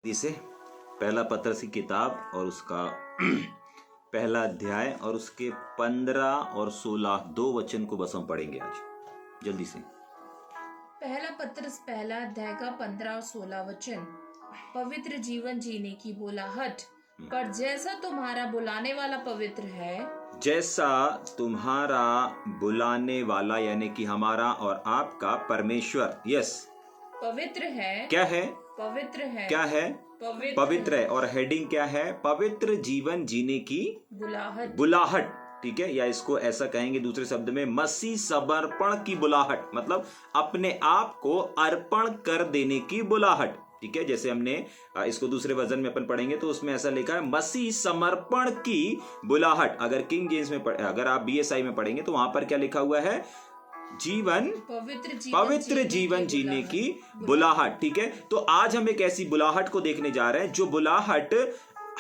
इसे पहला पत्रस की किताब और उसका पहला अध्याय और उसके 15 और 16 दो वचन को बस हम पढ़ेंगे आज जल्दी से। पहला पत्रस पहला अध्याय का 15 और 16 वचन। पवित्र जीवन जीने की बुलाहट, पर जैसा तुम्हारा बुलाने वाला पवित्र है, जैसा तुम्हारा बुलाने वाला यानी कि हमारा और आपका परमेश्वर पवित्र है। क्या है? पवित्र है। क्या है? पवित्र है। और हेडिंग क्या है? पवित्र जीवन जीने की बुलाहट। ठीक है, या इसको ऐसा कहेंगे दूसरे शब्द में, मसीह समर्पण की बुलाहट, मतलब अपने आप को अर्पण कर देने की बुलाहट। ठीक है, जैसे हमने इसको दूसरे वर्जन में अपन पढ़ेंगे तो उसमें ऐसा लिखा है मसीह समर्पण की बुलाहट। अगर किंग जेम्स में अगर आप BSI में पढ़ेंगे तो वहां पर क्या लिखा हुआ है? पवित्र जीवन जीने की बुलाहट। ठीक है, तो आज हम एक ऐसी बुलाहट को देखने जा रहे हैं जो बुलाहट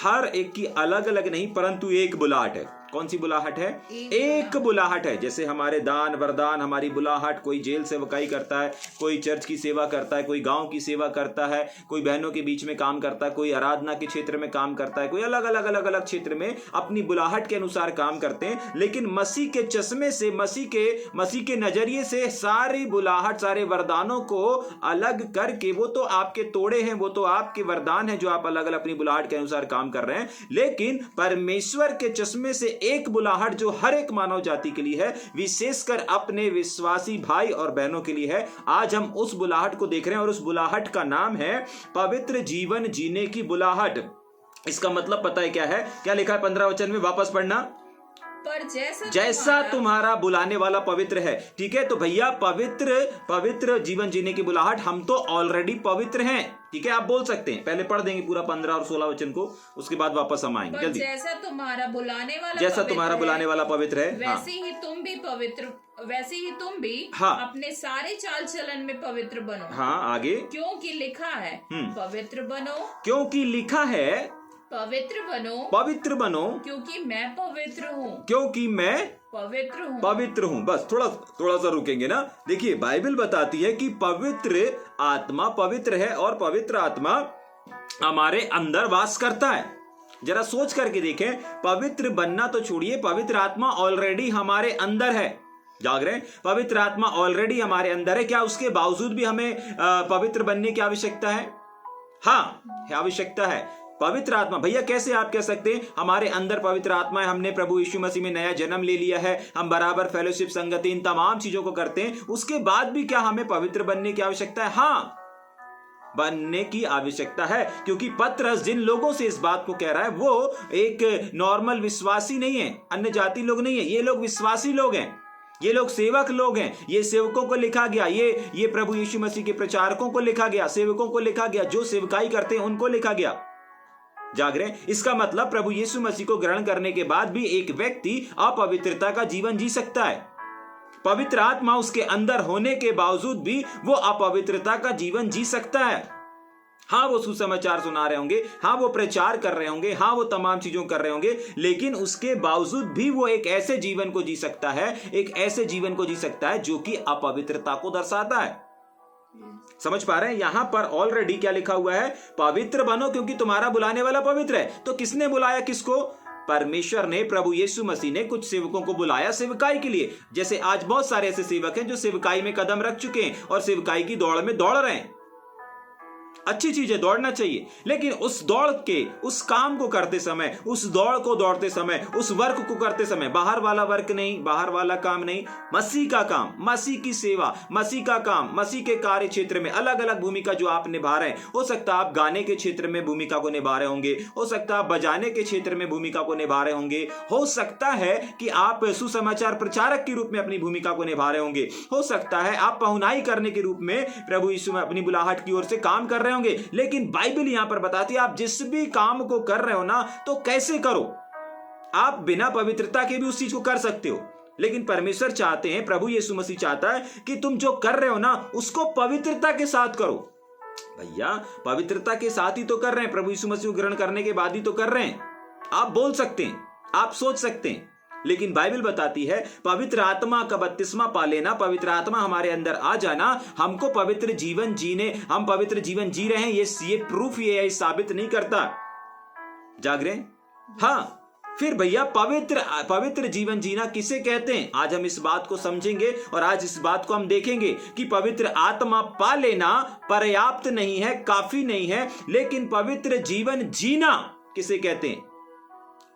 हर एक की अलग अलग नहीं परंतु एक बुलाहट है। कौन सी बुलाहट है? एक बुलाहट है। जैसे हमारे दान वरदान, हमारी बुलाहट, कोई जेल सेवकाई करता है, कोई चर्च की सेवा करता है, कोई गांव की सेवा करता है, कोई बहनों के बीच में काम करता है, कोई आराधना के क्षेत्र में काम करता है, कोई अलग अलग क्षेत्र में अपनी बुलाहट के अनुसार काम करते हैं। लेकिन मसीह के चश्मे से, मसीह के नजरिए से सारी बुलाहट, सारे वरदानों को अलग करके, वो तो आपके तोड़े हैं, वो तो आपके वरदान है जो आप अलग अलग अपनी बुलाहट के अनुसार काम कर रहे हैं, लेकिन परमेश्वर के चश्मे से एक बुलाहट जो हर एक मानव जाति के लिए है, विशेषकर अपने विश्वासी भाई और बहनों के लिए है। आज हम उस बुलाहट को देख रहे हैं और उस बुलाहट का नाम है पवित्र जीवन जीने की बुलाहट। इसका मतलब पता है क्या है? क्या लिखा है 15 वचन में? वापस पढ़ना। पर जैसा तुम्हारा बुलाने वाला पवित्र है। ठीक है, तो भैया पवित्र जीवन जीने की बुलाहट, हम तो ऑलरेडी पवित्र हैं। ठीक है, आप बोल सकते हैं। पहले पढ़ देंगे पूरा 15 और 16 वचन को, उसके बाद वापस हम आएंगे जल्दी। जैसा तुम्हारा बुलाने वाला पवित्र है, वैसे ही तुम भी अपने सारे चाल चलन में पवित्र बनो। हाँ, आगे। क्योंकि लिखा है पवित्र बनो। क्योंकि लिखा है पवित्र बनो क्योंकि मैं पवित्र हूँ। बस थोड़ा सा रुकेंगे ना। देखिए, बाइबल बताती है कि पवित्र आत्मा पवित्र है और पवित्र आत्मा हमारे अंदर वास करता है। जरा सोच करके देखें, पवित्र बनना तो छोड़िए, पवित्र आत्मा ऑलरेडी हमारे अंदर है। जाग रहे हैं? पवित्र आत्मा ऑलरेडी हमारे अंदर है। क्या उसके बावजूद भी हमें पवित्र बनने की आवश्यकता है? हाँ, आवश्यकता है। पवित्र आत्मा, भैया कैसे आप कह सकते हैं हमारे अंदर पवित्र आत्मा है, हमने प्रभु यीशु मसीह में नया जन्म ले लिया है, हम बराबर फेलोशिप, संगति, इन तमाम चीजों को करते हैं, उसके बाद भी क्या हमें पवित्र बनने की आवश्यकता है? हाँ, बनने की आवश्यकता है, क्योंकि पत्रस जिन लोगों से इस बात को कह रहा है वो एक नॉर्मल विश्वासी नहीं है, अन्य जाति लोग नहीं है, ये लोग विश्वासी लोग हैं, ये लोग सेवक लोग हैं। ये सेवकों को लिखा गया, ये प्रभु यीशु मसीह के प्रचारकों को लिखा गया, सेवकों को लिखा गया, जो सेवकाई करते हैं उनको लिखा गया। जाग रहे हैं? इसका मतलब प्रभु यीशु मसीह को ग्रहण करने के बाद भी एक व्यक्ति अपवित्रता का जीवन जी सकता है। पवित्र आत्मा उसके अंदर होने के बावजूद भी वो अपवित्रता का जीवन जी सकता है। हाँ, वो सुसमाचार सुना रहे होंगे, हाँ वो प्रचार कर रहे होंगे, हाँ वो तमाम चीजों कर रहे होंगे, लेकिन उसके बावजूद भी वो एक ऐसे जीवन को जी सकता है, जो कि अपवित्रता को दर्शाता है। समझ पा रहे हैं? यहां पर ऑलरेडी क्या लिखा हुआ है? पवित्र बनो क्योंकि तुम्हारा बुलाने वाला पवित्र है। तो किसने बुलाया किसको? परमेश्वर ने, प्रभु यीशु मसीह ने कुछ सेवकों को बुलाया सेवकाई के लिए। जैसे आज बहुत सारे ऐसे सेवक हैं जो सेवकाई में कदम रख चुके हैं और सेवकाई की दौड़ में दौड़ रहे हैं। अच्छी चीज है, दौड़ना चाहिए, लेकिन उस दौड़ के, उस काम को करते समय, उस दौड़ को दौड़ते समय, उस वर्क को करते समय, बाहर वाला वर्क नहीं, बाहर वाला काम नहीं, मसीह का काम, मसीह की सेवा, मसीह का काम, मसीह के कार्य क्षेत्र में अलग अलग भूमिका जो आप निभा रहे हैं। हो सकता है आप गाने के क्षेत्र में भूमिका को निभा रहे होंगे, हो सकता है आप बजाने के क्षेत्र में भूमिका को निभा रहे होंगे, हो सकता है कि आप सुसमाचार प्रचारक के रूप में अपनी भूमिका को निभा रहे होंगे, हो सकता है आप पहुनाई करने के रूप में प्रभु यीशु में अपनी बुलाहट की ओर से काम कर रहे होंगे। लेकिन बाइबल यहां पर बताती है आप जिस भी काम को कर रहे हो ना, तो कैसे करो। आप बिना पवित्रता के भी उस चीज को कर सकते हो, लेकिन परमेश्वर चाहते हैं, प्रभु यीशु मसीह चाहता है कि तुम जो कर रहे हो ना उसको पवित्रता के साथ करो। भैया पवित्रता के साथ ही तो कर रहे हैं, प्रभु यीशु मसीह को ग्रहण करने के बाद ही तो कर रहे हैं। आप बोल सकते हैं, आप सोच सकते हैं, लेकिन बाइबल बताती है पवित्र आत्मा का बपतिस्मा पा लेना, पवित्र आत्मा हमारे अंदर आ जाना, हमको पवित्र जीवन जीने, हम पवित्र जीवन जी रहे हैं, ये प्रूफ ये साबित नहीं करता। जाग रहे हैं? हाँ। फिर भैया पवित्र जीवन जीना किसे कहते हैं? आज हम इस बात को समझेंगे और आज इस बात को हम देखेंगे कि पवित्र आत्मा पा लेना पर्याप्त नहीं है, काफी नहीं है, लेकिन पवित्र जीवन जीना किसे कहते हैं?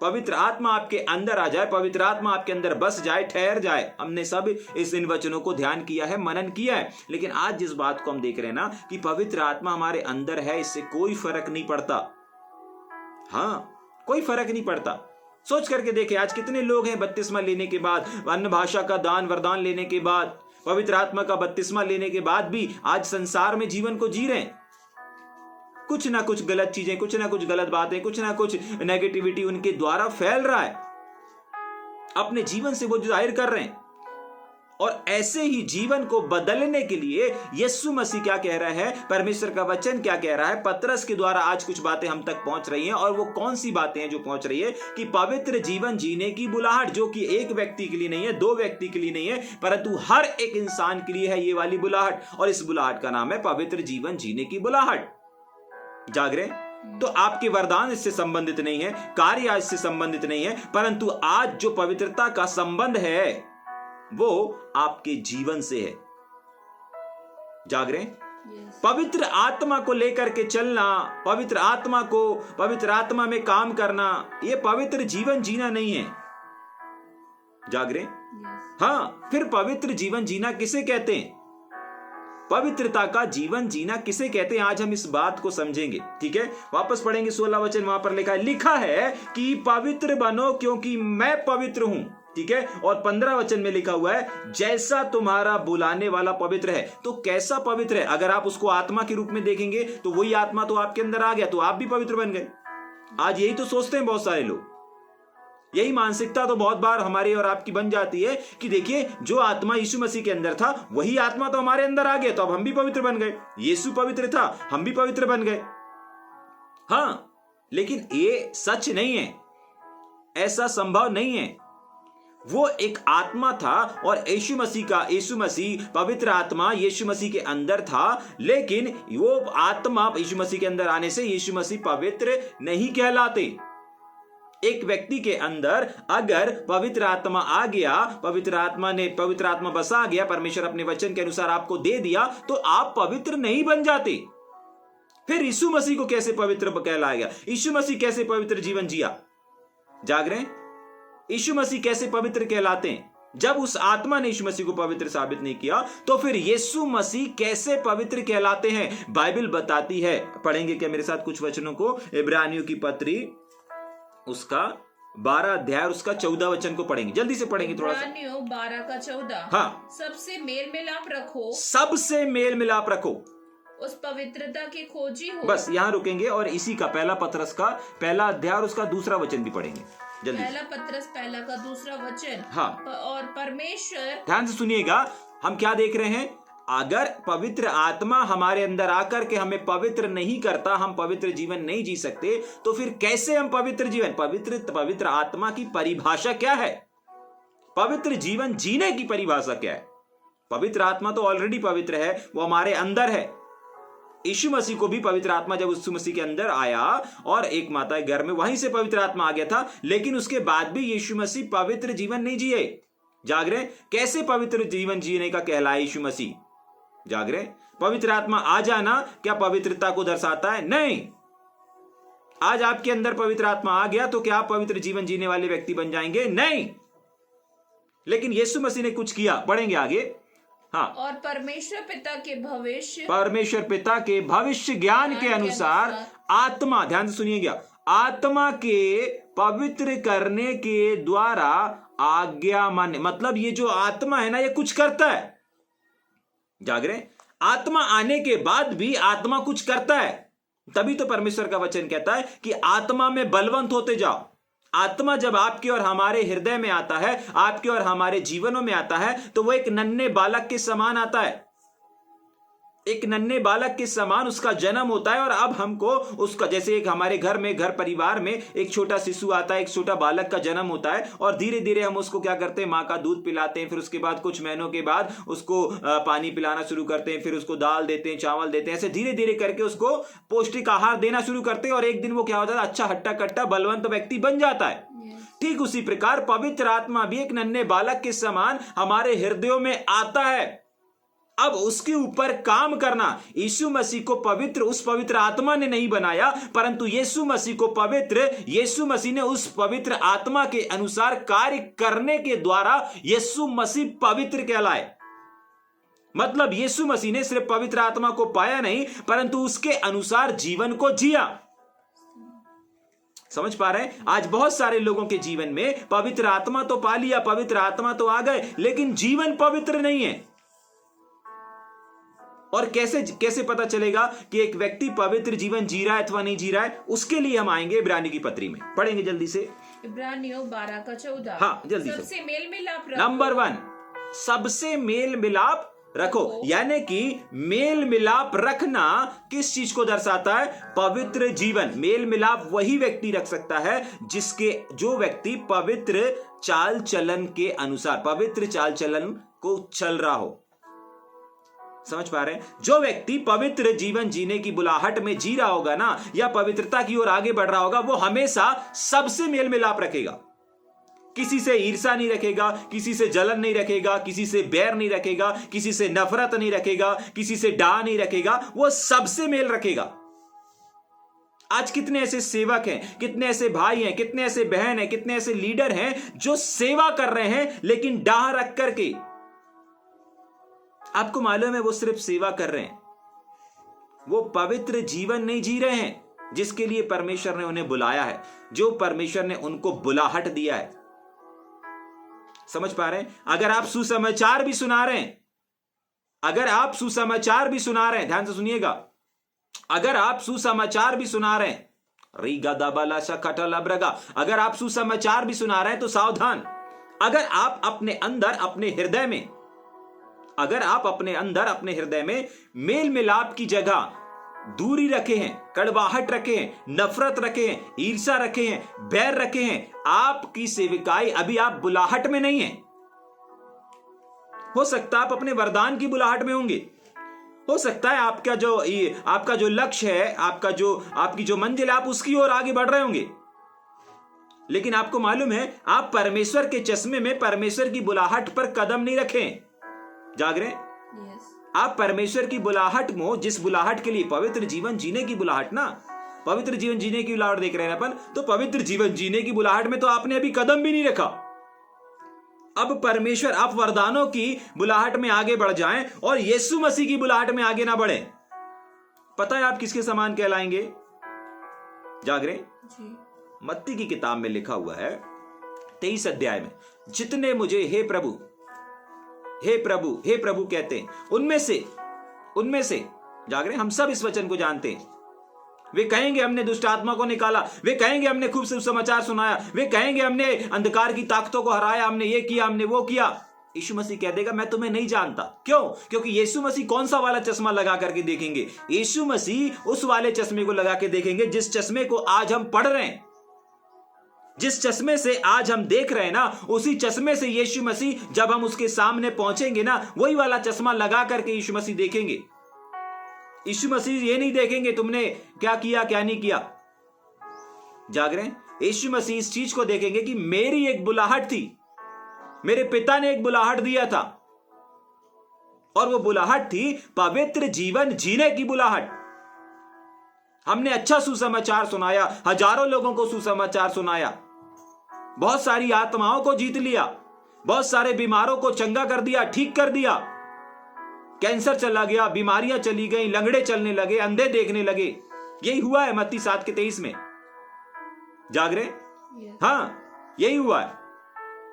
पवित्र आत्मा आपके अंदर आ जाए, पवित्र आत्मा आपके अंदर बस जाए, ठहर जाए। हमने सब इन वचनों को ध्यान किया है, मनन किया है, लेकिन आज जिस बात को हम देख रहे हैं ना कि पवित्र आत्मा हमारे अंदर है, इससे कोई फर्क नहीं पड़ता। हाँ, कोई फर्क नहीं पड़ता। सोच करके देखें, आज कितने लोग हैं बपतिस्मा लेने के बाद, अन्य भाषा का दान वरदान लेने के बाद, पवित्र आत्मा का बपतिस्मा लेने के बाद भी आज संसार में जीवन को जी रहे हैं। कुछ ना कुछ गलत चीजें, कुछ ना कुछ गलत बातें, कुछ ना कुछ नेगेटिविटी उनके द्वारा फैल रहा है, अपने जीवन से वो जाहिर कर रहे हैं। और ऐसे ही जीवन को बदलने के लिए यीशु मसीह क्या कह रहा है, परमेश्वर का वचन क्या कह रहा है, पतरस के द्वारा आज कुछ बातें हम तक पहुंच रही हैं। और वो कौन सी बातें हैं जो पहुंच रही है कि पवित्र जीवन जीने की बुलाहट, जो कि एक व्यक्ति के लिए नहीं है, दो व्यक्ति के लिए नहीं है, परंतु हर एक इंसान के लिए है ये वाली बुलाहट। और इस बुलाहट का नाम है पवित्र जीवन जीने की बुलाहट। जाग रहे? तो आपके वरदान इससे संबंधित नहीं है, कार्य आज से संबंधित नहीं है, परंतु आज जो पवित्रता का संबंध है वो आपके जीवन से है। जाग रहे? पवित्र आत्मा को लेकर के चलना, पवित्र आत्मा में काम करना, ये पवित्र जीवन जीना नहीं है। जाग रहे? हाँ। फिर पवित्र जीवन जीना किसे कहते हैं? पवित्रता का जीवन जीना किसे कहते हैं? आज हम इस बात को समझेंगे। ठीक है, वापस पढ़ेंगे 16 वचन। वहां पर लिखा है कि पवित्र बनो क्योंकि मैं पवित्र हूं। ठीक है, और 15 वचन में लिखा हुआ है जैसा तुम्हारा बुलाने वाला पवित्र है। तो कैसा पवित्र है? अगर आप उसको आत्मा के रूप में देखेंगे तो वही आत्मा तो आपके अंदर आ गया, तो आप भी पवित्र बन गए। आज यही तो सोचते हैं बहुत सारे लोग, यही मानसिकता तो बहुत बार हमारी और आपकी बन जाती है कि देखिए जो आत्मा यीशु मसीह के अंदर था वही आत्मा तो हमारे अंदर आ गया, तो अब हम भी पवित्र बन गए। यीशु पवित्र था, हम भी पवित्र बन गए। हाँ, लेकिन ये सच नहीं है, ऐसा संभव नहीं है। वो एक आत्मा था और यीशु मसीह पवित्र आत्मा यीशु मसीह के अंदर था, लेकिन वो आत्मा यीशु मसीह के अंदर आने से यीशु मसीह पवित्र नहीं कहलाते। एक व्यक्ति के अंदर अगर पवित्र आत्मा आ गया, पवित्र आत्मा बसा गया, परमेश्वर अपने वचन के अनुसार आपको दे दिया, तो आप पवित्र नहीं बन जाते। फिर यीशु मसीह को कैसे पवित्र कहलाया गया? यीशु मसीह कैसे पवित्र जीवन जिया? जाग रहे हैं? यीशु मसीह कैसे पवित्र कहलाते हैं? जब उस आत्मा ने यीशु मसीह को पवित्र साबित नहीं किया, तो फिर यीशु मसीह कैसे पवित्र कहलाते हैं? बाइबल बताती है। पढ़ेंगे क्या मेरे साथ कुछ वचनों को? इब्रानियों की पत्री उसका 12 अध्याय उसका 14 वचन को पढ़ेंगे, जल्दी से पढ़ेंगे थोड़ा सा। 12 का 14। हाँ। सबसे मेल मिलाप रखो, सबसे मेल मिलाप रखो, उस पवित्रता की खोजी हो। बस यहां रुकेंगे और इसी का पहला पतरस का पहला अध्याय और उसका दूसरा वचन भी पढ़ेंगे जल्दी। पहला पतरस पहला का दूसरा वचन। हाँ। और परमेश्वर, ध्यान से सुनिएगा, हम क्या देख रहे हैं? अगर पवित्र आत्मा हमारे अंदर आकर के हमें पवित्र नहीं करता, हम पवित्र जीवन नहीं जी सकते, तो फिर कैसे हम पवित्र जीवन? पवित्र आत्मा की परिभाषा क्या है? पवित्र जीवन जीने की परिभाषा क्या है? पवित्र आत्मा तो ऑलरेडी पवित्र है, वो हमारे अंदर है। यीशु मसीह को भी पवित्र आत्मा जब यीशु मसीह के अंदर आया और एक माता के घर में वहीं से पवित्र आत्मा आ गया था, लेकिन उसके बाद भी यीशु मसीह पवित्र जीवन नहीं जिए। जाग रहे? कैसे पवित्र जीवन जीने का कहलाए यीशु मसीह? जाग रहे? पवित्र आत्मा आ जाना क्या पवित्रता को दर्शाता है? नहीं। आज आपके अंदर पवित्र आत्मा आ गया तो क्या आप पवित्र जीवन जीने वाले व्यक्ति बन जाएंगे? नहीं। लेकिन यीशु मसीह ने कुछ किया, पढ़ेंगे आगे। हाँ। और परमेश्वर पिता के भविष्य ज्ञान के अनुसार आत्मा, ध्यान से सुनिएगा, आत्मा के पवित्र करने के द्वारा आज्ञा माने, मतलब ये जो आत्मा है ना, ये कुछ करता है। जाग रहे? आत्मा आने के बाद भी आत्मा कुछ करता है। तभी तो परमेश्वर का वचन कहता है कि आत्मा में बलवंत होते जाओ। आत्मा जब आपके और हमारे हृदय में आता है, आपके और हमारे जीवनों में आता है, तो वो एक नन्हे बालक के समान आता है। एक नन्हे बालक के समान उसका जन्म होता है। और अब हमको उसका, जैसे एक हमारे घर में, घर परिवार में एक छोटा शिशु आता है, एक छोटा बालक का जन्म होता है, और धीरे धीरे हम उसको क्या करते हैं, माँ का दूध पिलाते हैं, फिर उसके बाद कुछ महीनों के बाद उसको पानी पिलाना शुरू करते हैं, फिर उसको दाल देते हैं, चावल देते हैं, ऐसे धीरे धीरे करके उसको पौष्टिक आहार देना शुरू करते हैं, और एक दिन वो क्या होता है, अच्छा हट्टा कट्टा बलवंत व्यक्ति बन जाता है। ठीक उसी प्रकार पवित्र आत्मा भी एक नन्हे बालक के समान हमारे हृदयों में आता है। अब उसके ऊपर काम करना, यीशु मसीह को पवित्र उस पवित्र आत्मा ने नहीं बनाया, परंतु यीशु मसीह को पवित्र यीशु मसीह ने उस पवित्र आत्मा के अनुसार कार्य करने के द्वारा यीशु मसीह पवित्र कहलाए। मतलब यीशु मसीह ने सिर्फ पवित्र आत्मा को पाया नहीं, परंतु उसके अनुसार जीवन को जिया। समझ पा रहे हैं? आज बहुत सारे लोगों के जीवन में पवित्र आत्मा तो पा लिया, पवित्र आत्मा तो आ गए, लेकिन जीवन पवित्र नहीं है। और कैसे पता चलेगा कि एक व्यक्ति पवित्र जीवन जी रहा है अथवा नहीं जी रहा है? उसके लिए हम आएंगे इब्रानियों की पत्री में, पढ़ेंगे जल्दी से। इब्रानियों 12:14। हाँ, जल्दी से। सबसे मेल मिलाप रखो। नंबर 1, सबसे मेल मिलाप रखो। यानी कि मेल मिलाप रखना किस चीज को दर्शाता है? पवित्र जीवन। मेल मिलाप वही व्यक्ति रख सकता है जो व्यक्ति पवित्र चाल चलन के अनुसार, पवित्र चाल चलन को चल रहा हो। समझ पा रहे हैं? जो व्यक्ति पवित्र जीवन जीने की बुलाहट में जी रहा होगा ना, या पवित्रता की ओर आगे बढ़ रहा होगा, वो हमेशा सबसे मेल मिलाप रखेगा। किसी से ईर्ष्या नहीं रखेगा, किसी से जलन नहीं रखेगा, किसी से बैर नहीं रखेगा, किसी से नफरत नहीं रखेगा, किसी से डाह नहीं रखेगा, वो सबसे मेल रखेगा। आज कितने ऐसे सेवक हैं, कितने ऐसे भाई हैं, कितने ऐसे बहन हैं, कितने ऐसे लीडर हैं जो सेवा कर रहे हैं लेकिन डाह रख करके। आपको मालूम है वो सिर्फ सेवा कर रहे हैं, वो पवित्र जीवन नहीं जी रहे हैं जिसके लिए परमेश्वर ने उन्हें बुलाया है, जो परमेश्वर ने उनको बुलाहट दिया है। समझ पा रहे हैं? अगर आप सुसमाचार भी सुना रहे हैं, अगर आप सुसमाचार भी सुना रहे हैं, ध्यान से सुनिएगा, अगर आप सुसमाचार भी सुना रहे हैं, अगर आप सुसमाचार भी सुना रहे हैं तो सावधान। अगर आप अपने अंदर अपने हृदय में, अगर आप अपने अंदर अपने हृदय में मेल मिलाप की जगह दूरी रखे हैं, कड़वाहट रखे हैं, नफरत रखे हैं, ईर्ष्या रखे हैं, बैर रखे हैं, आपकी सेविकाई अभी आप बुलाहट में नहीं है। हो सकता है आप अपने वरदान की बुलाहट में होंगे, हो सकता है आपका जो लक्ष्य है, आपकी जो मंजिल है, आप उसकी ओर आगे बढ़ रहे होंगे, लेकिन आपको मालूम है आप परमेश्वर के चश्मे में परमेश्वर की बुलाहट पर कदम नहीं रखें। जाग रहे? आप परमेश्वर की बुलाहट में, जिस बुलाहट के लिए पवित्र जीवन जीने की बुलाहट ना, पवित्र जीवन जीने की बुलाहट देख रहे हैं अपन, तो पवित्र जीवन जीने की बुलाहट में तो आपने अभी कदम भी नहीं रखा। अब परमेश्वर, आप वरदानों की बुलाहट में आगे बढ़ जाएं और यीशु मसीह की बुलाहट में आगे ना बढ़े। पता है आप किसके समान कहलाएंगे? जाग रहे? मत्ती की किताब में लिखा हुआ है 23 अध्याय में, जितने मुझे हे प्रभु हे प्रभु हे प्रभु कहते हैं, उनमें से जाग रहे, हम सब इस वचन को जानते हैं। वे कहेंगे हमने दुष्ट आत्मा को निकाला, वे कहेंगे हमने खूब सुसमाचार सुनाया, वे कहेंगे हमने अंधकार की ताकतों को हराया, हमने ये किया, हमने वो किया। यीशु मसीह कह देगा मैं तुम्हें नहीं जानता। क्यों? क्योंकि यीशु मसीह कौन सा वाला चश्मा लगा करके देखेंगे? यीशु मसीह उस वाले चश्मे को लगा के देखेंगे जिस चश्मे को आज हम पढ़ रहे हैं, जिस चश्मे से आज हम देख रहे हैं ना, उसी चश्मे से यीशु मसीह जब हम उसके सामने पहुंचेंगे ना, वही वाला चश्मा लगा करके यीशु मसीह देखेंगे। यीशु मसीह ये नहीं देखेंगे तुमने क्या किया क्या नहीं किया। जाग रहे हैं? यीशु मसीह इस चीज को देखेंगे कि मेरी एक बुलाहट थी, मेरे पिता ने एक बुलाहट दिया था, और वो बुलाहट थी पवित्र जीवन जीने की बुलाहट। हमने अच्छा सुसमाचार सुनाया, हजारों लोगों को सुसमाचार सुनाया, बहुत सारी आत्माओं को जीत लिया, बहुत सारे बीमारों को चंगा कर दिया, ठीक कर दिया, कैंसर चला गया, बीमारियां चली गई, लंगड़े चलने लगे, अंधे देखने लगे। यही हुआ है मत्ती 7:23 में। जाग रहे? हाँ, यही हुआ है।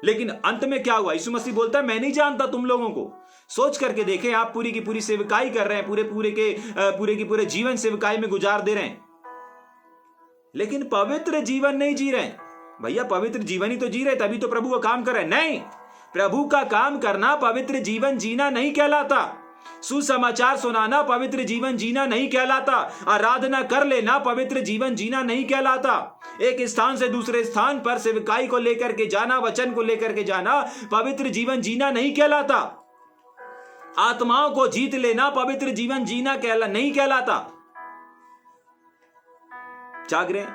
लेकिन अंत में क्या हुआ? यीशु मसीह बोलता है मैं नहीं जानता तुम लोगों को। सोच करके देखें, आप पूरी की पूरी सेवकाई कर रहे हैं, पूरे की पूरे जीवन सेवकाई में गुजार दे रहे हैं, लेकिन पवित्र जीवन नहीं जी रहे हैं। भैया पवित्र जीवन ही तो जी रहे, तभी तो प्रभु का काम कर रहे हैं। नहीं, प्रभु का काम करना पवित्र जीवन जीना नहीं कहलाता। सुसमाचार सुनाना पवित्र जीवन जीना नहीं कहलाता। आराधना कर लेना पवित्र जीवन जीना नहीं कहलाता। एक स्थान से दूसरे स्थान पर सेवकाई को लेकर के जाना, वचन को लेकर के जाना पवित्र जीवन जीना नहीं कहलाता। आत्माओं को जीत लेना पवित्र जीवन जीना नहीं कहलाता। जाग रहे?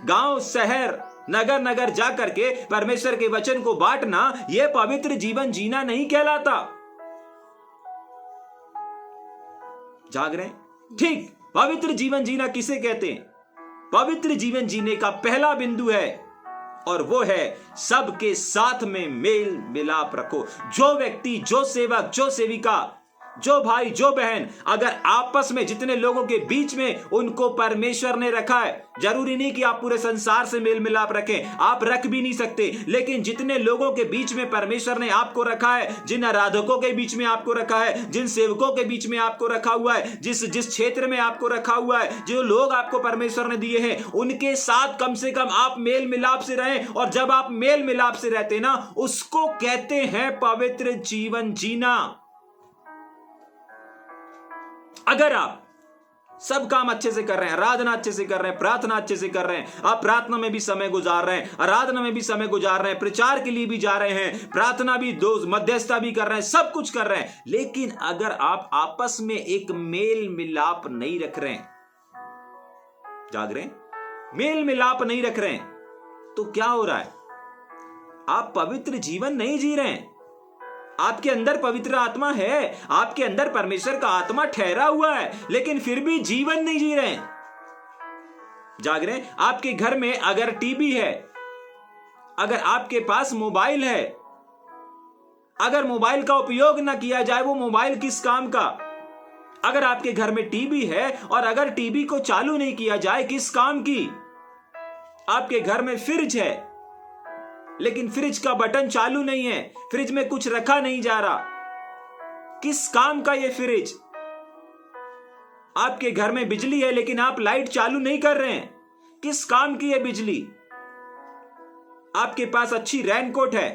गांव, शहर, नगर नगर जाकर के परमेश्वर के वचन को बांटना यह पवित्र जीवन जीना नहीं कहलाता। जाग रहे? ठीक, पवित्र जीवन जीना किसे कहते हैं? पवित्र जीवन जीने का पहला बिंदु है और वो है सबके साथ में मेल मिलाप रखो। जो व्यक्ति, जो सेवक, जो सेविका, जो भाई, जो बहन, अगर आपस में जितने लोगों के बीच में उनको परमेश्वर ने रखा है, जरूरी नहीं कि आप पूरे संसार से मेल मिलाप रखें, आप रख भी नहीं सकते, लेकिन जितने लोगों के बीच में परमेश्वर ने आपको रखा है, जिन आराधकों के बीच में आपको रखा है, जिन सेवकों के बीच में आपको रखा हुआ है, जिस क्षेत्र में आपको रखा हुआ है, जो लोग आपको परमेश्वर ने दिए हैं, उनके साथ कम से कम आप मेल मिलाप से रहें। और जब आप मेल मिलाप से रहते ना, उसको कहते हैं पवित्र जीवन जीना। अगर आप सब काम अच्छे से कर रहे हैं, आराधना अच्छे से कर रहे हैं, प्रार्थना अच्छे से कर रहे हैं, आप प्रार्थना में भी समय गुजार रहे हैं, आराधना में भी समय गुजार रहे हैं, प्रचार के लिए भी जा रहे हैं, प्रार्थना भी, मध्यस्थता भी कर रहे हैं, सब कुछ कर रहे हैं, लेकिन अगर आप आपस में एक मेल मिलाप नहीं रख रहे हैं, जाग रहे हैं, मेल मिलाप नहीं रख रहे हैं, तो क्या हो रहा है? आप पवित्र जीवन नहीं जी रहे हैं। आपके अंदर पवित्र आत्मा है, आपके अंदर परमेश्वर का आत्मा ठहरा हुआ है, लेकिन फिर भी जीवन नहीं जी रहे हैं। जाग रहे हैं? आपके घर में अगर टीवी है, अगर आपके पास मोबाइल है, अगर मोबाइल का उपयोग ना किया जाए, वो मोबाइल किस काम का? अगर आपके घर में टीवी है और अगर टीवी को चालू नहीं किया जाए, किस काम की? आपके घर में फ्रिज है, लेकिन फ्रिज का बटन चालू नहीं है, फ्रिज में कुछ रखा नहीं जा रहा, किस काम का ये फ्रिज? आपके घर में बिजली है, लेकिन आप लाइट चालू नहीं कर रहे हैं, किस काम की है बिजली? आपके पास अच्छी रेनकोट है,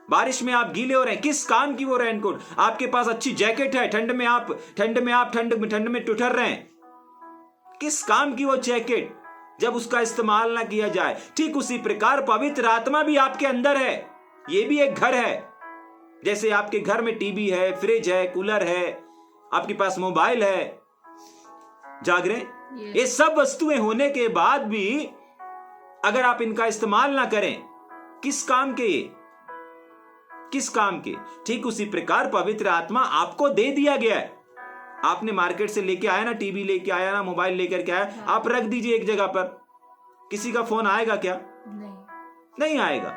बारिश में आप गीले हो रहे हैं, किस काम की वो रेनकोट? आपके पास अच्छी जैकेट है, ठंड में आप ठंड में ठुठर रहे हैं, किस काम की वो जैकेट जब उसका इस्तेमाल ना किया जाए? ठीक उसी प्रकार पवित्र आत्मा भी आपके अंदर है, ये भी एक घर है। जैसे आपके घर में टीवी है, फ्रिज है, कूलर है, आपके पास मोबाइल है, जाग रहे? ये सब वस्तुएं होने के बाद भी अगर आप इनका इस्तेमाल ना करें, किस काम के? ये किस काम के? ठीक उसी प्रकार पवित्र आत्मा आपको दे दिया गया है। आपने मार्केट से लेके आया ना, टीवी लेके आया ना, मोबाइल लेकर के आया, आप रख दीजिए एक जगह पर, किसी का फोन आएगा क्या? नहीं आएगा।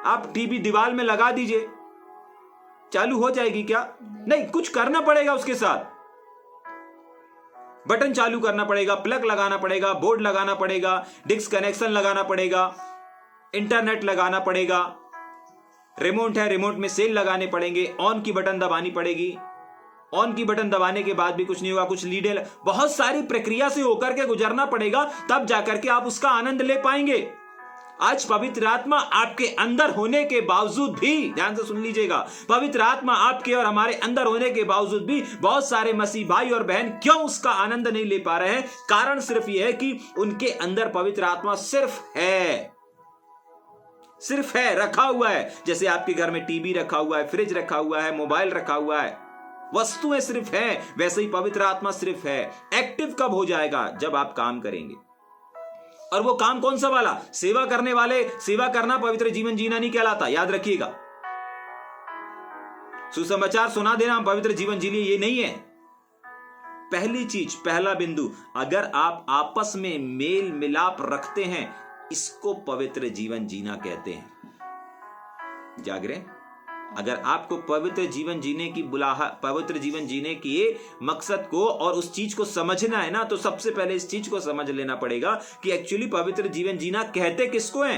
आप टीवी दीवार में लगा दीजिए, चालू हो जाएगी क्या? नहीं, कुछ करना पड़ेगा उसके साथ, बटन चालू करना पड़ेगा, प्लग लगाना पड़ेगा, बोर्ड लगाना पड़ेगा, डिस्क कनेक्शन लगाना पड़ेगा, इंटरनेट लगाना पड़ेगा, रिमोट है, रिमोट में सेल लगाने पड़ेंगे, ऑन की बटन दबानी पड़ेगी, ऑन की बटन दबाने के बाद भी कुछ नहीं होगा, कुछ लीडर, बहुत सारी प्रक्रिया से होकर के गुजरना पड़ेगा, तब जाकर के आप उसका आनंद ले पाएंगे। आज पवित्र आत्मा आपके अंदर होने के बावजूद भी, ध्यान से सुन लीजिएगा, पवित्र आत्मा आपके और हमारे अंदर होने के बावजूद भी बहुत सारे मसीह भाई और बहन क्यों उसका आनंद नहीं ले पा रहे हैं? कारण सिर्फ यह है कि उनके अंदर पवित्र आत्मा सिर्फ है, रखा हुआ है। जैसे आपके घर में टीवी रखा हुआ है, फ्रिज रखा हुआ है, मोबाइल रखा हुआ है, वस्तुएं सिर्फ है, वैसे ही पवित्र आत्मा सिर्फ है। एक्टिव कब हो जाएगा? जब आप काम करेंगे। और वो काम कौन सा वाला? सेवा करने वाले। सेवा करना पवित्र जीवन जीना नहीं कहलाता, याद रखिएगा। सुसमाचार सुना देना हम पवित्र जीवन जी लिए, ये नहीं है। पहली चीज, पहला बिंदु, अगर आप आपस में मेल मिलाप रखते हैं, इसको पवित्र जीवन जीना कहते हैं। जाग रहे? अगर आपको पवित्र जीवन जीने की पवित्र जीवन जीने के मकसद को और उस चीज को समझना है ना, तो सबसे पहले इस चीज को समझ लेना पड़ेगा कि एक्चुअली पवित्र जीवन जीना कहते किसको है।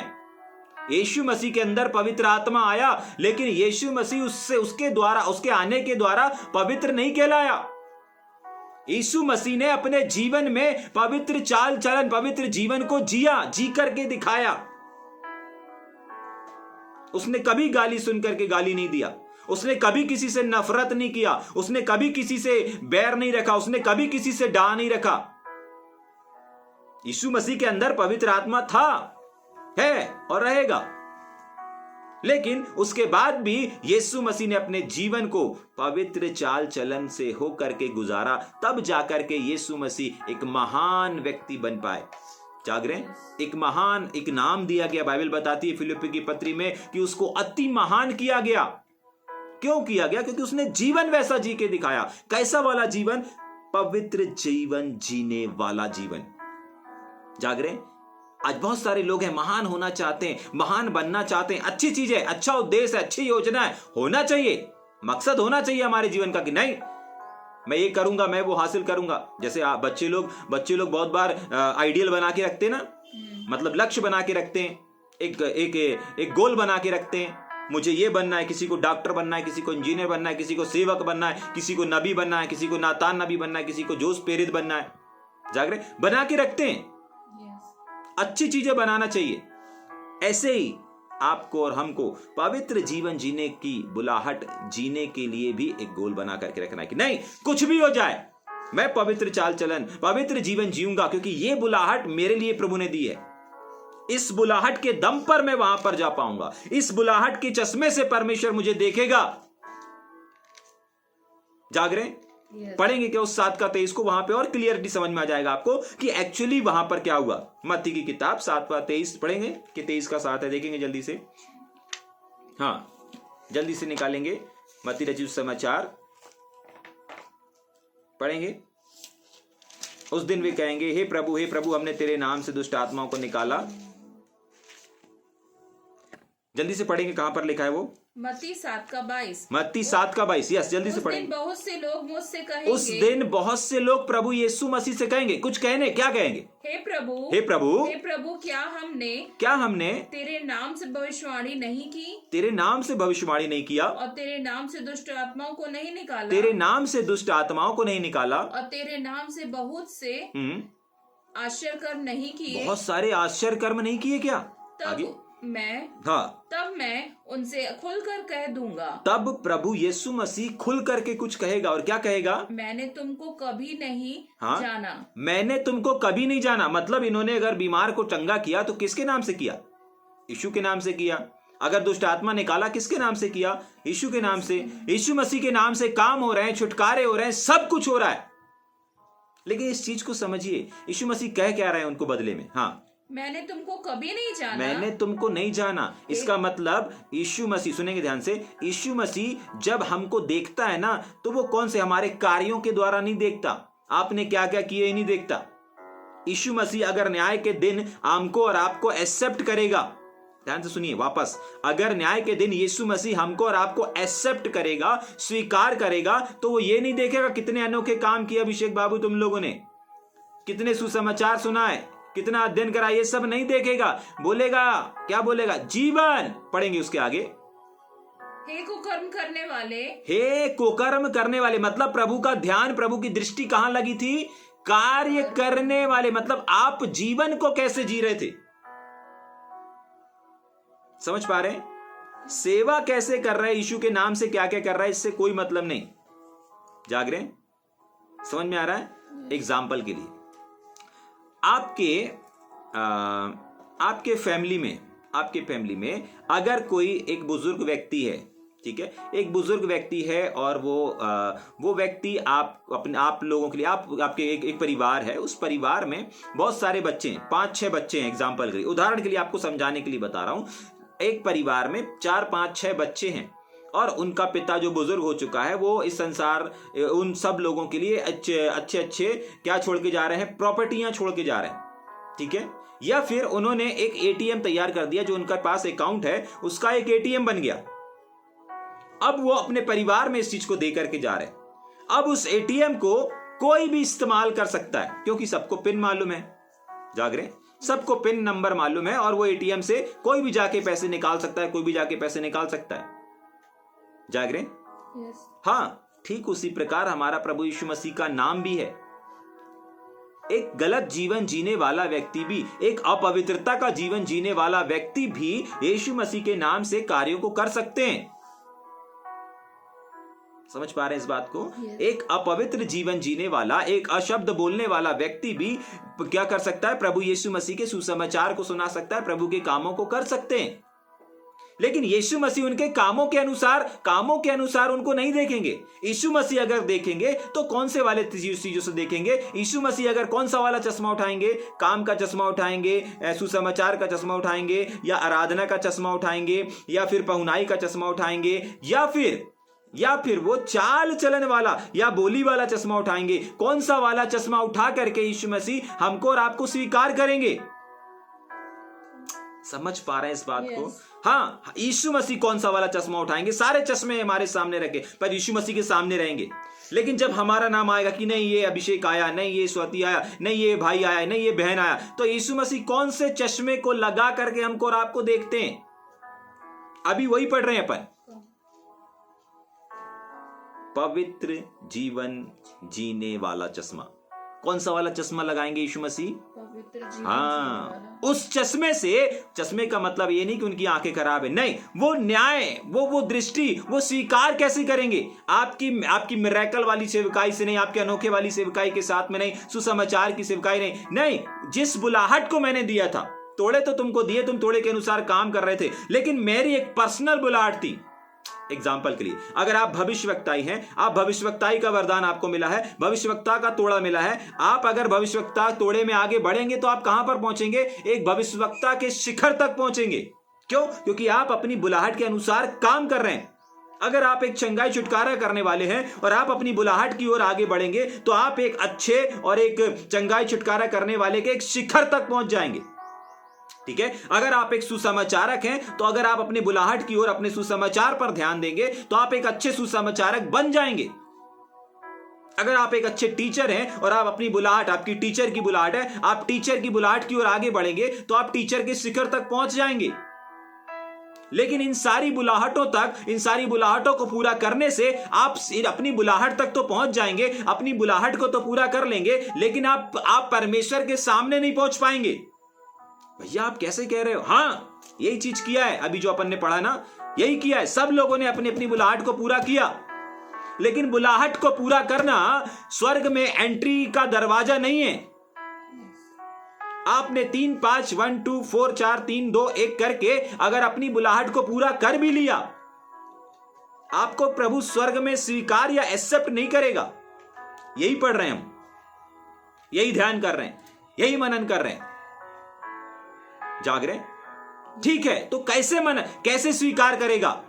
यीशु मसीह के अंदर पवित्र आत्मा आया, लेकिन यीशु मसीह उसके आने के द्वारा पवित्र नहीं कहलाया। यीशु मसीह ने अपने जीवन में पवित्र चाल चलन, पवित्र जीवन को जिया, जी करके दिखाया। उसने कभी गाली सुन करके गाली नहीं दिया, उसने कभी किसी से नफरत नहीं किया, उसने कभी किसी से बैर नहीं रखा, उसने कभी किसी से डा नहीं रखा। यीशु मसीह के अंदर पवित्र आत्मा था, है और रहेगा। लेकिन उसके बाद भी यीशु मसीह ने अपने जीवन को पवित्र चाल चलन से होकर के गुजारा, तब जाकर के यीशु मसीह एक महान व्यक्ति बन पाए। जाग रहे हैं? एक नाम दिया गया। बाइबल बताती है फिलिप्पी की पत्री में कि उसको अति महान किया गया। क्यों किया गया? क्योंकि उसने जीवन वैसा जी के दिखाया। कैसा वाला जीवन? पवित्र जीवन जीने वाला जीवन। जाग रहे हैं? आज बहुत सारे लोग हैं, महान होना चाहते हैं, महान बनना चाहते हैं। अच्छी चीज है, अच्छा उद्देश्य है, अच्छी योजना है, होना चाहिए, मकसद होना चाहिए हमारे जीवन का कि नहीं मैं ये करूंगा, मैं वो हासिल करूंगा। जैसे बच्चे लोग बहुत बार आइडियल बना के रखते हैं ना, मतलब लक्ष्य बना के रखते हैं, एक गोल बना के रखते हैं। मुझे ये बनना है, किसी को डॉक्टर बनना है, किसी को इंजीनियर बनना है, किसी को सेवक बनना है, किसी को नबी बनना है, किसी को नातान नबी बनना है, किसी को जोश प्रेरित बनना है। जाग रहे? बना के रखते हैं। अच्छी चीजें बनाना चाहिए। ऐसे ही आपको और हमको पवित्र जीवन जीने की बुलाहट जीने के लिए भी एक गोल बना करके रखना है कि नहीं, कुछ भी हो जाए मैं पवित्र चाल चलन, पवित्र जीवन जीऊंगा, क्योंकि ये बुलाहट मेरे लिए प्रभु ने दी है। इस बुलाहट के दम पर मैं वहां पर जा पाऊंगा, इस बुलाहट के चश्मे से परमेश्वर मुझे देखेगा। जाग रहे? पढ़ेंगे क्या उस 7:23 को, वहां पे और क्लियरिटी समझ में आ जाएगा आपको कि एक्चुअली वहां पर क्या हुआ। मत्ती की किताब 7:23 पढ़ेंगे कि 23 का 7 है, देखेंगे जल्दी से। हाँ, जल्दी से निकालेंगे। मत्ती रचित समाचार पढ़ेंगे। उस दिन वे कहेंगे, हे प्रभु हमने तेरे नाम से दुष्ट आत्माओं को निकाला। जल्दी से पढ़ेंगे, कहां पर लिखा है वो? मत्ती 7:22। मत्ती 7:22। यस, जल्दी से पढ़ेंगे। बहुत से लोग मुझसे कहेंगे, उस दिन बहुत से लोग प्रभु यीशु मसीह से कहेंगे, कुछ कहने, क्या कहेंगे? हे प्रभु, हे प्रभु, हे प्रभु, क्या हमने तेरे नाम से भविष्यवाणी नहीं की? तेरे नाम से भविष्यवाणी नहीं किया? और तेरे नाम से दुष्ट आत्माओं को नहीं निकाला? तेरे नाम से दुष्ट आत्माओं को नहीं निकाला? और तेरे नाम से बहुत से आश्चर्य कर्म नहीं किए? बहुत सारे आश्चर्य कर्म नहीं किए क्या? आगे तब मैं उनसे खुलकर कह दूंगा। तब प्रभु यीशु मसीह खुल करके कुछ कहेगा, और क्या कहेगा? मैंने तुमको कभी नहीं जाना। मैंने तुमको कभी नहीं जाना। मतलब इन्होंने अगर बीमार को चंगा किया तो किसके नाम से किया? यीशु के नाम से किया। अगर दुष्ट आत्मा निकाला किसके नाम से किया? यीशु के नाम से। यीशु मसीह के नाम से काम हो रहे हैं, छुटकारे हो रहे हैं, सब कुछ हो रहा है। लेकिन इस चीज को समझिए, यीशु मसीह कह क्या रहे हैं उनको बदले में? हाँ, मैंने तुमको कभी नहीं जाना। मैंने तुमको नहीं जाना। इसका मतलब यीशु मसीह, सुनेंगे ध्यान से, यीशु मसीह जब हमको देखता है ना, तो वो कौन से हमारे कार्यों के द्वारा नहीं देखता, आपने क्या क्या किए ही नहीं देखता। यीशु मसीह अगर न्याय के दिन हमको और आपको एक्सेप्ट करेगा, ध्यान से सुनिए वापस, अगर न्याय के दिन यीशु मसीह हमको और आपको एक्सेप्ट करेगा, स्वीकार करेगा, तो वो ये नहीं देखेगा कितने अनोखे काम किए अभिषेक बाबू तुम लोगों ने, कितने सुसमाचार सुनाए, कितना अध्ययन करा, ये सब नहीं देखेगा। बोलेगा, क्या बोलेगा? जीवन। पढ़ेंगे उसके आगे, हे कुकर्म करने वाले। हे कुकर्म करने वाले, मतलब प्रभु का ध्यान, प्रभु की दृष्टि कहां लगी थी? कार्य करने वाले। मतलब आप जीवन को कैसे जी रहे थे, समझ पा रहे हैं? सेवा कैसे कर रहे हैं, यीशु के नाम से क्या क्या कर रहा है, इससे कोई मतलब नहीं। जाग रहे हैं? समझ में आ रहा है? एग्जाम्पल के लिए, आपके फैमिली में अगर कोई एक बुजुर्ग व्यक्ति है, ठीक है, एक बुजुर्ग व्यक्ति है, और वो व्यक्ति आप लोगों के लिए, आपके एक परिवार है, उस परिवार में बहुत सारे बच्चे हैं, 5-6 बच्चे हैं। एग्जाम्पल के लिए, उदाहरण के लिए आपको समझाने के लिए बता रहा हूं। एक परिवार में 4-5-6 बच्चे हैं, और उनका पिता जो बुजुर्ग हो चुका है, वो इस संसार उन सब लोगों के लिए अच्छे क्या छोड़ के जा रहे हैं? प्रॉपर्टियां छोड़ के जा रहे हैं, ठीक है। या फिर उन्होंने एक एटीएम तैयार कर दिया, जो उनका पास अकाउंट है उसका एक एटीएम बन गया। अब वो अपने परिवार में इस चीज को दे करके जा रहे हैं। अब उस एटीएम को कोई भी इस्तेमाल कर सकता है, क्योंकि सबको पिन मालूम है। जाग रहे? सबको पिन नंबर मालूम है, और वो एटीएम से कोई भी जाके पैसे निकाल सकता है, कोई भी जाके पैसे निकाल सकता है। जाग रहे? हाँ, ठीक उसी प्रकार हमारा प्रभु यीशु मसीह का नाम भी है। एक गलत जीवन जीने वाला व्यक्ति भी, एक अपवित्रता का जीवन जीने वाला व्यक्ति भी यीशु मसीह के नाम से कार्यों को कर सकते हैं। समझ पा रहे हैं इस बात को? Yes. एक अपवित्र जीवन जीने वाला, एक अशब्द बोलने वाला व्यक्ति भी क्या कर सकता है? प्रभु यीशु मसीह के सुसमाचार को सुना सकता है, प्रभु के कामों को कर सकते हैं। लेकिन यीशु मसीह उनके कामों के अनुसार उनको नहीं देखेंगे। यीशु मसीह अगर देखेंगे तो कौन से वाले चीजों से देखेंगे? यीशु मसीह अगर कौन सा वाला चश्मा उठाएंगे? काम का चश्मा उठाएंगे, सुसमाचार का चश्मा उठाएंगे, या आराधना का चश्मा उठाएंगे, या फिर पहुनाई का चश्मा उठाएंगे, या फिर वो चाल चलन वाला या बोली वाला चश्मा उठाएंगे? कौन सा वाला चश्मा उठा करके यीशु मसीह हमको और आपको स्वीकार करेंगे? समझ पा रहे हैं इस बात को? हाँ, यीशु मसीह कौन सा वाला चश्मा उठाएंगे? सारे चश्मे हमारे सामने रखे, पर यीशु मसीह के सामने रहेंगे। लेकिन जब हमारा नाम आएगा कि नहीं ये अभिषेक आया, नहीं ये स्वाति आया, नहीं ये भाई आया, नहीं ये बहन आया, तो यीशु मसीह कौन से चश्मे को लगा करके हमको और आपको देखते हैं? अभी वही पढ़ रहे हैं अपन, पवित्र जीवन जीने वाला चश्मा। कौन सा वाला चश्मा लगाएंगे यीशु मसीह? पवित्र जीवन हाँ, उस चश्मे का मतलब ये नहीं कि उनकी आंखें खराब है, नहीं, वो न्याय, वो दृष्टि, वो स्वीकार कैसे करेंगे? आपकी मिरेकल वाली सेवकाई से नहीं, आपके अनोखे वाली सेवकाई के साथ में नहीं, सुसमाचार की सेवकाई नहीं, जिस बुलाहट को मैंने दिया था, तोड़े तो तुमको दिए, तुम तोड़े के अनुसार काम कर रहे थे, लेकिन मेरी एक पर्सनल बुलाहट थी। एग्जाम्पल के लिए, अगर आप भविष्यवक्ताई हैं, आप भविष्यवक्ताई का वरदान आपको मिला है, भविष्यवक्ता का तोड़ा मिला है, आप अगर भविष्यवक्ता तोड़े में आगे बढ़ेंगे तो आप कहां पर पहुंचेंगे? एक भविष्यवक्ता के शिखर तक पहुंचेंगे। क्यों? क्योंकि आप अपनी बुलाहट के अनुसार काम कर रहे हैं। अगर आप एक चंगाई छुटकारा करने वाले हैं और आप अपनी बुलाहट की ओर आगे बढ़ेंगे तो आप एक अच्छे और एक चंगाई छुटकारा करने वाले के एक शिखर तक पहुंच जाएंगे। ठीक है? अगर आप एक सुसमाचारक हैं तो अगर आप अपनी बुलाहट की ओर, अपने सुसमाचार पर ध्यान देंगे तो आप एक अच्छे सुसमाचारक बन जाएंगे। अगर आप एक अच्छे टीचर हैं और आप अपनी बुलाहट, आपकी टीचर की बुलाहट है, आप टीचर की बुलाहट की ओर आगे बढ़ेंगे तो आप टीचर के शिखर तक पहुंच जाएंगे। लेकिन इन सारी बुलाहटों को पूरा करने से आप अपनी बुलाहट तक तो पहुंच जाएंगे, अपनी बुलाहट को तो पूरा कर लेंगे, लेकिन आप परमेश्वर के सामने नहीं पहुंच पाएंगे। भैया आप कैसे कह रहे हो? हाँ, यही चीज किया है, अभी जो अपन ने पढ़ा ना, यही किया है। सब लोगों ने अपनी अपनी बुलाहट को पूरा किया, लेकिन बुलाहट को पूरा करना स्वर्ग में एंट्री का दरवाजा नहीं है। आपने 3 5 1 2 4 4 3 2 1 करके अगर अपनी बुलाहट को पूरा कर भी लिया, आपको प्रभु स्वर्ग में स्वीकार या एक्सेप्ट नहीं करेगा। यही पढ़ रहे हैं हम, यही ध्यान कर रहे हैं, यही मनन कर रहे हैं। जाग रहे? ठीक है, तो कैसे स्वीकार करेगा?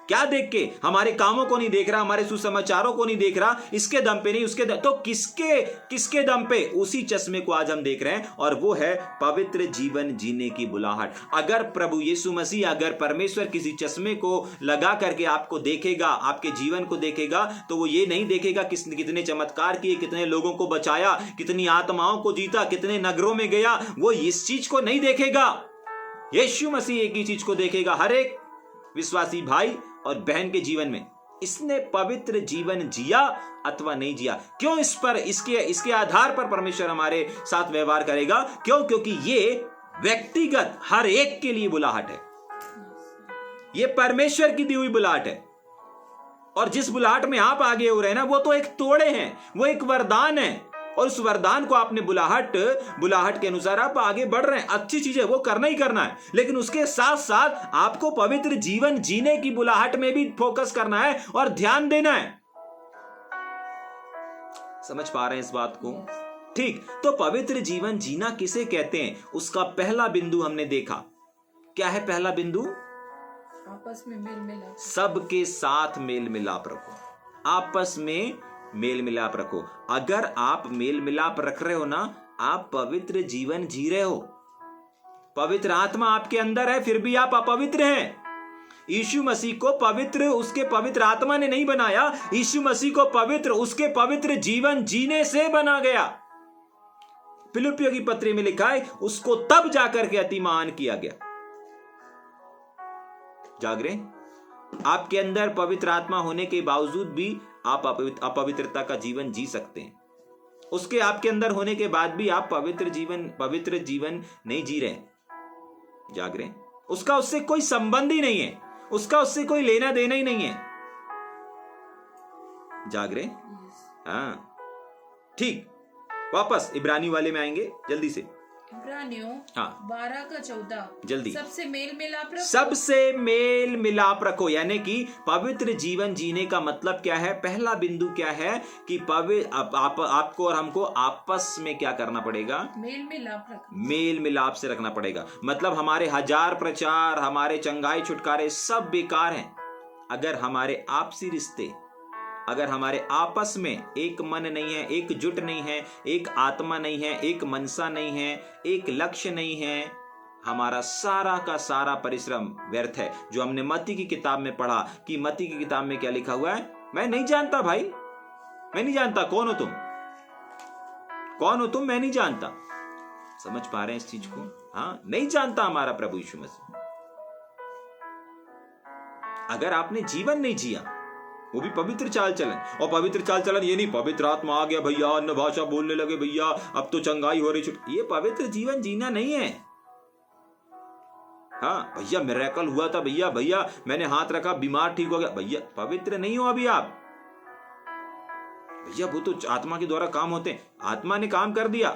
क्या देख के? हमारे कामों को नहीं देख रहा, हमारे सुसमाचारों को नहीं देख रहा, इसके दम पे नहीं, उसके दम, तो किसके दम पे? उसी चश्मे को आज हम देख रहे हैं, और वो है पवित्र जीवन जीने की बुलाहट। अगर प्रभु यीशु मसीह, अगर परमेश्वर किसी चश्मे को लगा करके आपको देखेगा, आपके जीवन को देखेगा, तो वो ये नहीं देखेगा कितने चमत्कार किए, कितने लोगों को बचाया, कितनी आत्माओं को जीता, कितने नगरों में गया, वो इस चीज को नहीं देखेगा। यीशु मसीह एक ही चीज को देखेगा, हर एक विश्वासी भाई और बहन के जीवन में, इसने पवित्र जीवन जिया अथवा नहीं जिया। क्यों? इसके आधार पर परमेश्वर हमारे साथ व्यवहार करेगा। क्यों? क्योंकि ये व्यक्तिगत हर एक के लिए बुलाहट है, ये परमेश्वर की दी हुई बुलाहट है। और जिस बुलाहट में आप आगे हो रहे हैं ना, वो तो एक तोड़े हैं, वो एक वरदान है, और उस वरदान को आपने बुलाहट के अनुसार आप आगे बढ़ रहे हैं। अच्छी चीज है, वो करना ही करना है, लेकिन उसके साथ साथ आपको पवित्र जीवन जीने की बुलाहट में भी फोकस करना है और ध्यान देना है। समझ पा रहे हैं इस बात को? ठीक, तो पवित्र जीवन जीना किसे कहते हैं? उसका पहला बिंदु हमने देखा। क्या है पहला बिंदु? आपस में मेल मिलाप, सबके साथ मेल मिलाप रखो, आपस में मेल मिलाप रखो। अगर आप मेल मिलाप रख रहे हो ना, आप पवित्र जीवन जी रहे हो। पवित्र आत्मा आपके अंदर है, फिर भी आप अपवित्र हैं। यीशु मसीह को पवित्र उसके पवित्र आत्मा ने नहीं बनाया, यीशु मसीह को पवित्र उसके पवित्र जीवन जीने से बना गया। फिलिप्पियों की पत्री में लिखा है, उसको तब जाकर के अति महान किया गया। जागरे? आपके अंदर पवित्र आत्मा होने के बावजूद भी आप अपवित्रता का जीवन जी सकते हैं। उसके आपके अंदर होने के बाद भी आप पवित्र जीवन नहीं जी रहे। जाग रहे? उसका उससे कोई संबंध ही नहीं है, उसका उससे कोई लेना देना ही नहीं है। जाग रहे? हाँ ठीक, वापस इब्रानी वाले में आएंगे जल्दी से। इब्रानियों हाँ 12 का 14 जल्दी। सबसे मेल मिलाप रखो। सबसे मेल मिलाप रखो, यानी कि पवित्र जीवन जीने का मतलब क्या है? पहला बिंदु क्या है कि आपको और हमको आपस में क्या करना पड़ेगा? मेल मिलाप रखो। मेल मिलाप से रखना पड़ेगा। मतलब हमारे हजार प्रचार, हमारे चंगाई छुटकारे सब बेकार हैं अगर हमारे आपसी रिश्ते, अगर हमारे आपस में एक मन नहीं है, एक जुट नहीं है, एक आत्मा नहीं है, एक मनसा नहीं है, एक लक्ष्य नहीं है, हमारा सारा का सारा परिश्रम व्यर्थ है। जो हमने मत्ती की किताब में पढ़ा कि मत्ती की किताब में क्या लिखा हुआ है? मैं नहीं जानता भाई, मैं नहीं जानता। कौन हो तुम? कौन हो तुम? मैं नहीं जानता। समझ पा रहे हैं इस चीज को? हाँ, नहीं जानता हमारा प्रभु यीशु मसीह। अगर आपने जीवन नहीं जिया, वो भी पवित्र चाल चलन, और पवित्र चाल चलन ये नहीं पवित्र आत्मा आ गया भैया, अन्य भाषा बोलने लगे भैया, अब तो चंगाई हो रही, ये पवित्र जीवन जीना नहीं है। हाँ भैया मिरेकल हुआ था भैया, भैया मैंने हाथ रखा बीमार ठीक हो गया, भैया पवित्र नहीं हो अभी आप। भैया वो तो आत्मा के द्वारा काम होते हैं, आत्मा ने काम कर दिया,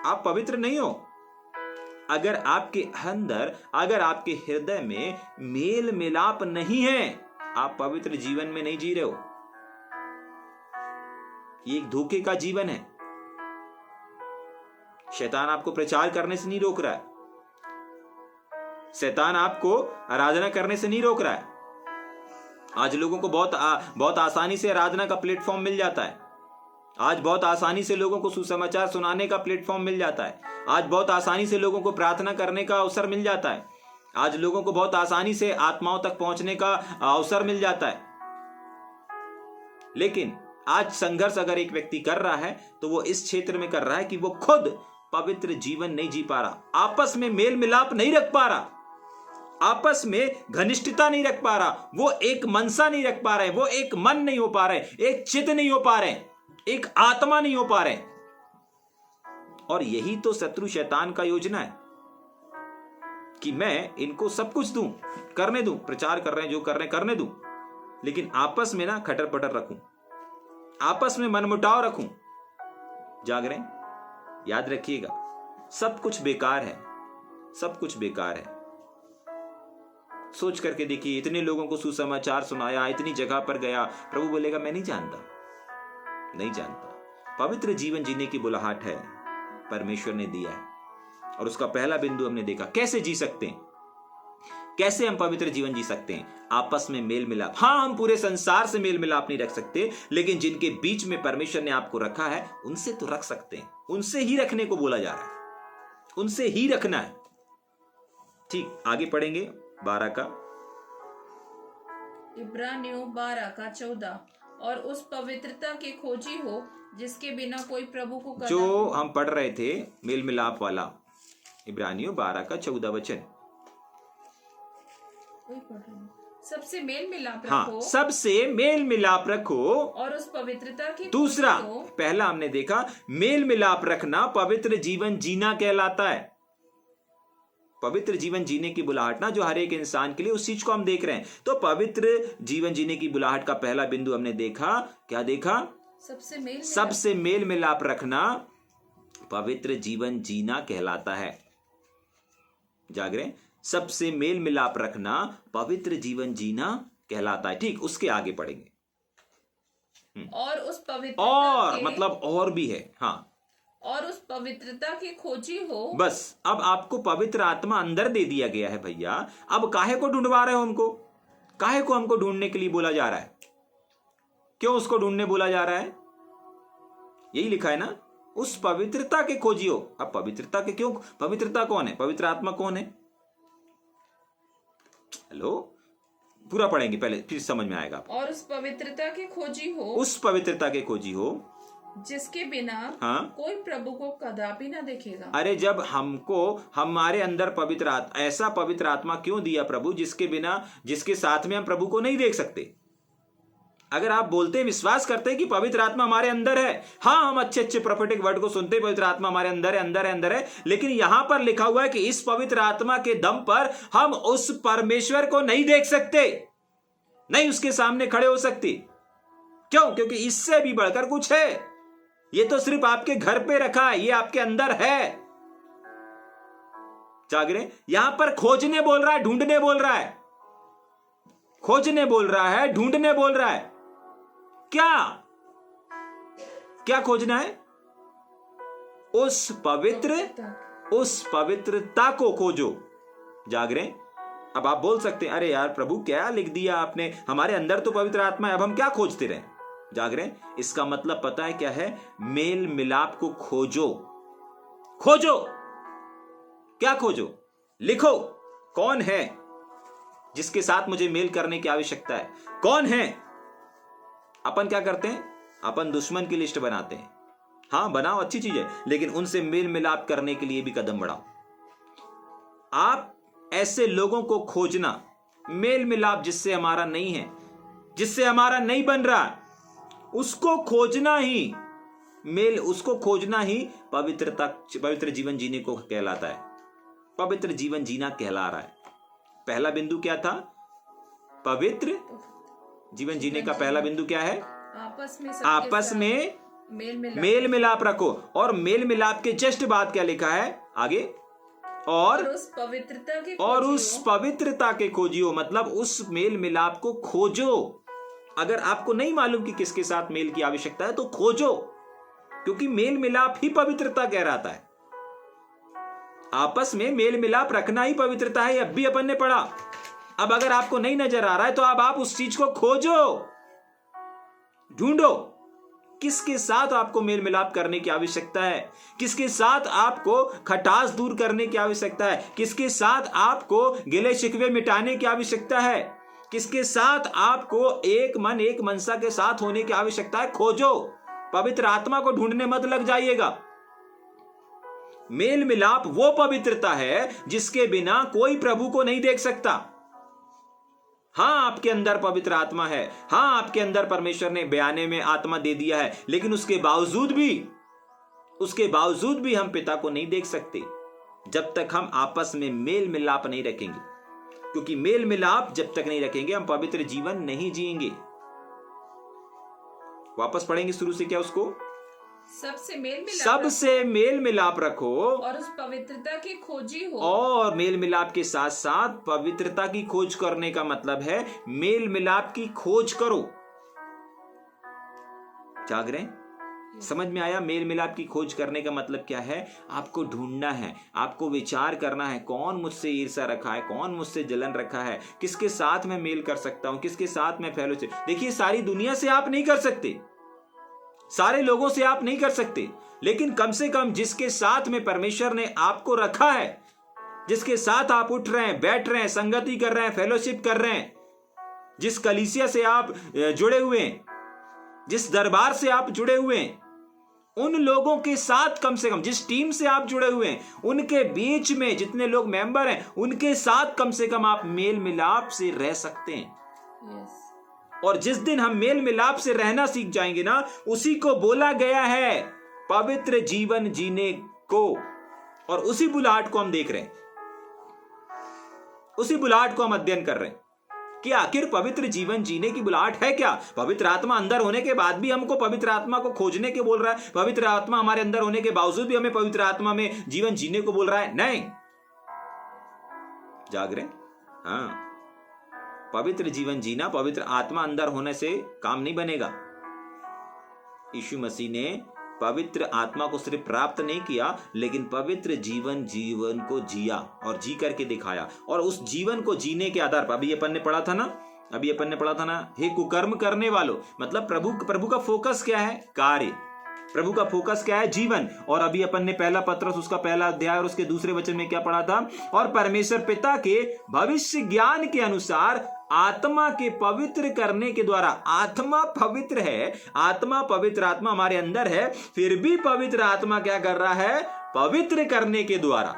आप पवित्र नहीं हो। अगर आपके अंदर, अगर आपके हृदय में मेल मिलाप नहीं है, आप पवित्र जीवन में नहीं जी रहे हो। ये एक धोखे का जीवन है। शैतान आपको प्रचार करने से नहीं रोक रहा है, शैतान आपको आराधना करने से नहीं रोक रहा है। आज लोगों को बहुत आसानी से आराधना का प्लेटफॉर्म मिल जाता है। आज बहुत आसानी से लोगों को सुसमाचार सुनाने का प्लेटफॉर्म मिल जाता है। आज बहुत आसानी से लोगों को प्रार्थना करने का अवसर मिल जाता है। आज लोगों को बहुत आसानी से आत्माओं तक पहुंचने का अवसर मिल जाता है। लेकिन आज संघर्ष अगर एक व्यक्ति कर रहा है तो वो इस क्षेत्र में कर रहा है कि वो खुद पवित्र जीवन नहीं जी पा रहा, आपस में मेल मिलाप नहीं रख पा रहा, आपस में घनिष्ठता नहीं रख पा रहा, वो एक मनसा नहीं रख पा रहे, वो एक मन नहीं हो पा रहे, एक चित्त नहीं हो पा रहे, एक आत्मा नहीं हो पा रहे। और यही तो शत्रु शैतान का योजना है कि मैं इनको सब कुछ दूं, करने दूं, प्रचार कर रहे हैं जो कर रहे हैं करने दूं, लेकिन आपस में ना खटर पटर रखूं, आपस में मनमुटाव रखूं। जाग रहे हैं? याद रखिएगा, सब कुछ बेकार है, सब कुछ बेकार है। सोच करके देखिए, इतने लोगों को सुसमाचार सुनाया, इतनी जगह पर गया, प्रभु बोलेगा मैं नहीं जानता, नहीं जानता। पवित्र जीवन जीने की बुलाहट है, परमेश्वर ने दिया है। और उसका पहला बिंदु हमने देखा, कैसे जी सकते हैं, कैसे हम पवित्र जीवन जी सकते हैं? आपस में मेल मिलाप। हाँ, हम पूरे संसार से मेल मिलाप नहीं रख सकते, लेकिन जिनके बीच में परमेश्वर ने आपको रखा है उनसे तो रख सकते हैं। उनसे ही रखने को बोला जा रहा है, उनसे ही रखना है। ठीक, आगे पढ़ेंगे 12 का। इब्रानियों 12 का 14 और उस पवित्रता के खोजी हो जिसके बिना कोई प्रभु को कदा। जो हम पढ़ रहे थे मेल मिलाप वाला, इब्रानियों 12 का 14 वचन। सबसे मेल मिलाप रखो। हाँ, सबसे मेल मिलाप रखो और उस पवित्रता की। दूसरा, पहला हमने देखा मेल मिलाप रखना पवित्र जीवन जीना कहलाता है। पवित्र जीवन जीने की बुलाहट ना जो हर एक इंसान के लिए, उस चीज को हम देख रहे हैं। तो पवित्र जीवन जीने की बुलाहट का पहला बिंदु हमने देखा, क्या देखा? सबसे मेल मिलाप रखना पवित्र जीवन जीना कहलाता है। जाग रहे? सबसे मेल मिलाप रखना पवित्र जीवन जीना कहलाता है। ठीक, उसके आगे पढ़ेंगे। और उस पवित्रता और मतलब और भी है। हाँ, और उस पवित्रता की खोजी हो। बस अब आपको पवित्र आत्मा अंदर दे दिया गया है भैया। अब काहे को ढूंढवा रहे हो हमको? काहे को हमको ढूंढने के लिए बोला जा रहा है? क्यों उसको ढूंढने बोला जा रहा है? यही लिखा है ना, उस पवित्रता के खोजी हो। अब पवित्रता के क्यों? पवित्रता कौन है? पवित्र आत्मा कौन है? हेलो, पूरा पढ़ेंगे पहले, फिर समझ में आएगा। और उस पवित्रता की खोजी हो। उस पवित्रता के खोजी हो जिसके बिना हाँ, कोई प्रभु को कदापि ना देखेगा। अरे जब हमको हमारे अंदर पवित्र ऐसा पवित्र आत्मा क्यों दिया प्रभु, जिसके बिना, जिसके साथ में हम प्रभु को नहीं देख सकते। अगर आप बोलते, विश्वास करते हैं कि पवित्र आत्मा हमारे अंदर है, हाँ हम अच्छे अच्छे प्रोफेटिक वर्ड को सुनते, पवित्र आत्मा हमारे अंदर है, अंदर है, अंदर है, लेकिन यहां पर लिखा हुआ है कि इस पवित्र आत्मा के दम पर हम उस परमेश्वर को नहीं देख सकते, नहीं उसके सामने खड़े हो सकते। क्यों? क्योंकि इससे भी बढ़कर कुछ है। ये तो सिर्फ आपके घर पे रखा है, ये आपके अंदर है। जागरे, यहां पर खोजने बोल रहा है, ढूंढने बोल रहा है। खोजने बोल रहा है, ढूंढने बोल रहा है। क्या क्या खोजना है? उस पवित्रता को खोजो। जागरे, अब आप बोल सकते हैं, अरे यार प्रभु क्या लिख दिया आपने, हमारे अंदर तो पवित्र आत्मा है, अब हम क्या खोजते रहे? जागरे, इसका मतलब पता है क्या है? मेल मिलाप को खोजो। खोजो, क्या खोजो? लिखो, कौन है जिसके साथ मुझे मेल करने की आवश्यकता है? कौन है? अपन क्या करते हैं? अपन दुश्मन की लिस्ट बनाते हैं। हाँ बनाओ, अच्छी चीज है, लेकिन उनसे मेल मिलाप करने के लिए भी कदम बढ़ाओ। आप ऐसे लोगों को खोजना, मेल मिलाप जिससे हमारा नहीं है, जिससे हमारा नहीं बन रहा, उसको खोजना ही उसको खोजना ही पवित्र जीवन जीने को कहलाता है। पवित्र जीवन जीना कहला रहा है। पहला बिंदु क्या था? पवित्र जीवन जीने का पहला बिंदु क्या है? आपस में मेल मिलाप रखो। और मेल मिलाप के जस्ट बाद क्या लिखा है आगे? और उस पवित्रता के खोजियो, मतलब उस मेल मिलाप को खोजो। अगर आपको नहीं मालूम कि किसके साथ मेल की आवश्यकता है तो खोजो, क्योंकि मेल मिलाप ही पवित्रता कहलाता है। आपस में मेल मिलाप रखना ही पवित्रता है। अब भी अपन ने पढ़ा। अब अगर आपको नहीं नजर आ रहा है तो अब आप उस चीज को खोजो, ढूंढो। किसके साथ आपको मेल मिलाप करने की आवश्यकता है? किसके साथ आपको खटास दूर करने की आवश्यकता है? किसके साथ आपको गिले शिकवे मिटाने की आवश्यकता है? किसके साथ आपको एक मन एक मनसा के साथ होने की आवश्यकता है? खोजो। पवित्र आत्मा को ढूंढने मत लग जाइएगा। मेल मिलाप वो पवित्रता है जिसके बिना कोई प्रभु को नहीं देख सकता। हाँ, आपके अंदर पवित्र आत्मा है, हाँ आपके अंदर परमेश्वर ने बयाने में आत्मा दे दिया है, लेकिन उसके बावजूद भी हम पिता को नहीं देख सकते जब तक हम आपस में मेल मिलाप नहीं रखेंगे। क्योंकि मेल मिलाप जब तक नहीं रखेंगे हम पवित्र जीवन नहीं जिएंगे। वापस पढ़ेंगे शुरू से क्या उसको? सबसे मेल मिलाप रखो और उस पवित्रता की खोजी हो। और मेल मिलाप के साथ साथ पवित्रता की खोज करने का मतलब है मेल मिलाप की खोज करो। जाग रहे? समझ में आया? मेल मिलाप की खोज करने का मतलब क्या है? आपको ढूंढना है, आपको विचार करना है, कौन मुझसे ईर्ष्या रखा है, कौन मुझसे जलन रखा है, किसके साथ मैं मेल कर सकता हूं, किसके साथ मैं फेलोशिप। देखिए, सारी दुनिया से आप नहीं कर सकते, सारे लोगों से आप नहीं कर सकते, लेकिन कम से कम जिसके साथ में परमेश्वर ने आपको रखा है, जिसके साथ आप उठ रहे हैं, बैठ रहे हैं, संगति कर रहे हैं, फेलोशिप कर रहे हैं, जिस कलीसिया से आप जुड़े हुए हैं, जिस दरबार से आप जुड़े हुए हैं, उन लोगों के साथ कम से कम, जिस टीम से आप जुड़े हुए हैं, उनके बीच में जितने लोग मेंबर हैं, उनके साथ कम से कम आप मेल मिलाप से रह सकते हैं। yes. और जिस दिन हम मेल मिलाप से रहना सीख जाएंगे ना, उसी को बोला गया है पवित्र जीवन जीने को। और उसी बुलाहट को हम देख रहे हैं, उसी बुलाहट को हम अध्ययन कर रहे हैं कि आखिर पवित्र जीवन जीने की बुलाहट है क्या। पवित्र आत्मा अंदर होने के बाद भी हमको पवित्र आत्मा को खोजने के बोल रहा है? पवित्र आत्मा हमारे अंदर होने के बावजूद भी हमें पवित्र आत्मा में जीवन जीने को बोल रहा है? नहीं। जाग रहे? हाँ, पवित्र जीवन जीना पवित्र आत्मा अंदर होने से काम नहीं बनेगा। यीशु मसीह ने पवित्र आत्मा को सिर्फ प्राप्त नहीं किया, लेकिन पवित्र जीवन को जिया और जी करके दिखाया। और उस जीवन को जीने के आधार पर अभी अपन ने पढ़ा था ना, हे कुकर्म करने वालों, मतलब प्रभु का फोकस क्या है? कार्य। प्रभु का फोकस क्या है? जीवन। और अभी अपन ने पहला पत्रस उसका पहला अध्याय और उसके दूसरे वचन में क्या पढ़ा था? और परमेश्वर पिता के भविष्य ज्ञान के अनुसार आत्मा के पवित्र करने के द्वारा, आत्मा पवित्र है, आत्मा पवित्र आत्मा हमारे अंदर है, फिर भी पवित्र आत्मा क्या कर रहा है? पवित्र करने के द्वारा।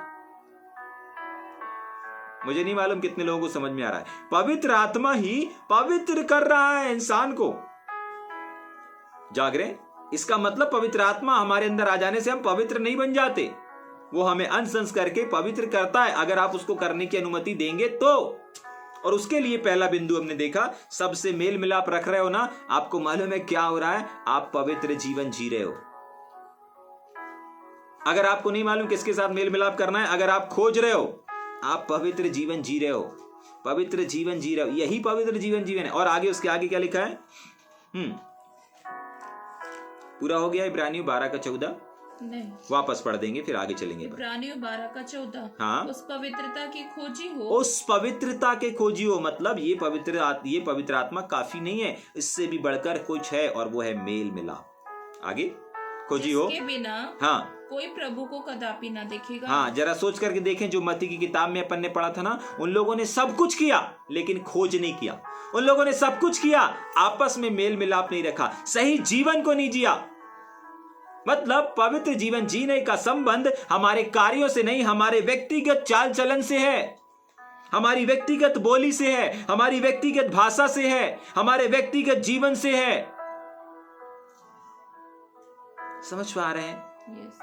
मुझे नहीं मालूम कितने लोगों को समझ में आ रहा है। पवित्र आत्मा ही पवित्र कर रहा है इंसान को। जाग रहे? इसका मतलब पवित्र आत्मा हमारे अंदर आ जाने से हम पवित्र नहीं बन जाते, वो हमें अंश अंश करके पवित्र करता है, अगर आप उसको करने की अनुमति देंगे तो। और उसके लिए पहला बिंदु हमने देखा, सबसे मेल मिलाप रख रहे हो ना, आपको मालूम है क्या हो रहा है, आप पवित्र जीवन जी रहे हो। अगर आपको नहीं मालूम किसके साथ मेल मिलाप करना है, अगर आप खोज रहे हो, आप पवित्र जीवन जी रहे हो, पवित्र जीवन जी रहे हो, यही पवित्र जीवन है। और आगे उसके आगे क्या लिखा है? पूरा हो गया इब्रानियों 12:14? नहीं, वापस पढ़ देंगे फिर आगे चलेंगे। इब्रानियों 12:14। हाँ, उस पवित्रता की खोजी हो, उस पवित्रता के खोजी हो, मतलब ये पवित्र आत्मा काफी नहीं है, इससे भी बढ़कर कुछ है, और वो है मेल मिलाप। आगे खोजी हो, जिसके बिना हाँ कोई प्रभु को कदापि ना देखेगा। हाँ, जरा सोच करके देखें, जो मत्ती की किताब में अपन ने पढ़ा था ना, उन लोगों ने सब कुछ किया लेकिन खोज नहीं किया। उन लोगों ने सब कुछ किया, आपस में मेल मिलाप नहीं रखा, सही जीवन को नहीं जिया। मतलब पवित्र जीवन जीने का संबंध हमारे कार्यों से नहीं, हमारे व्यक्तिगत चाल चलन से है, हमारी व्यक्तिगत बोली से है, हमारी व्यक्तिगत भाषा से है, हमारे व्यक्तिगत जीवन से है। समझ पा रहे हैं? यस।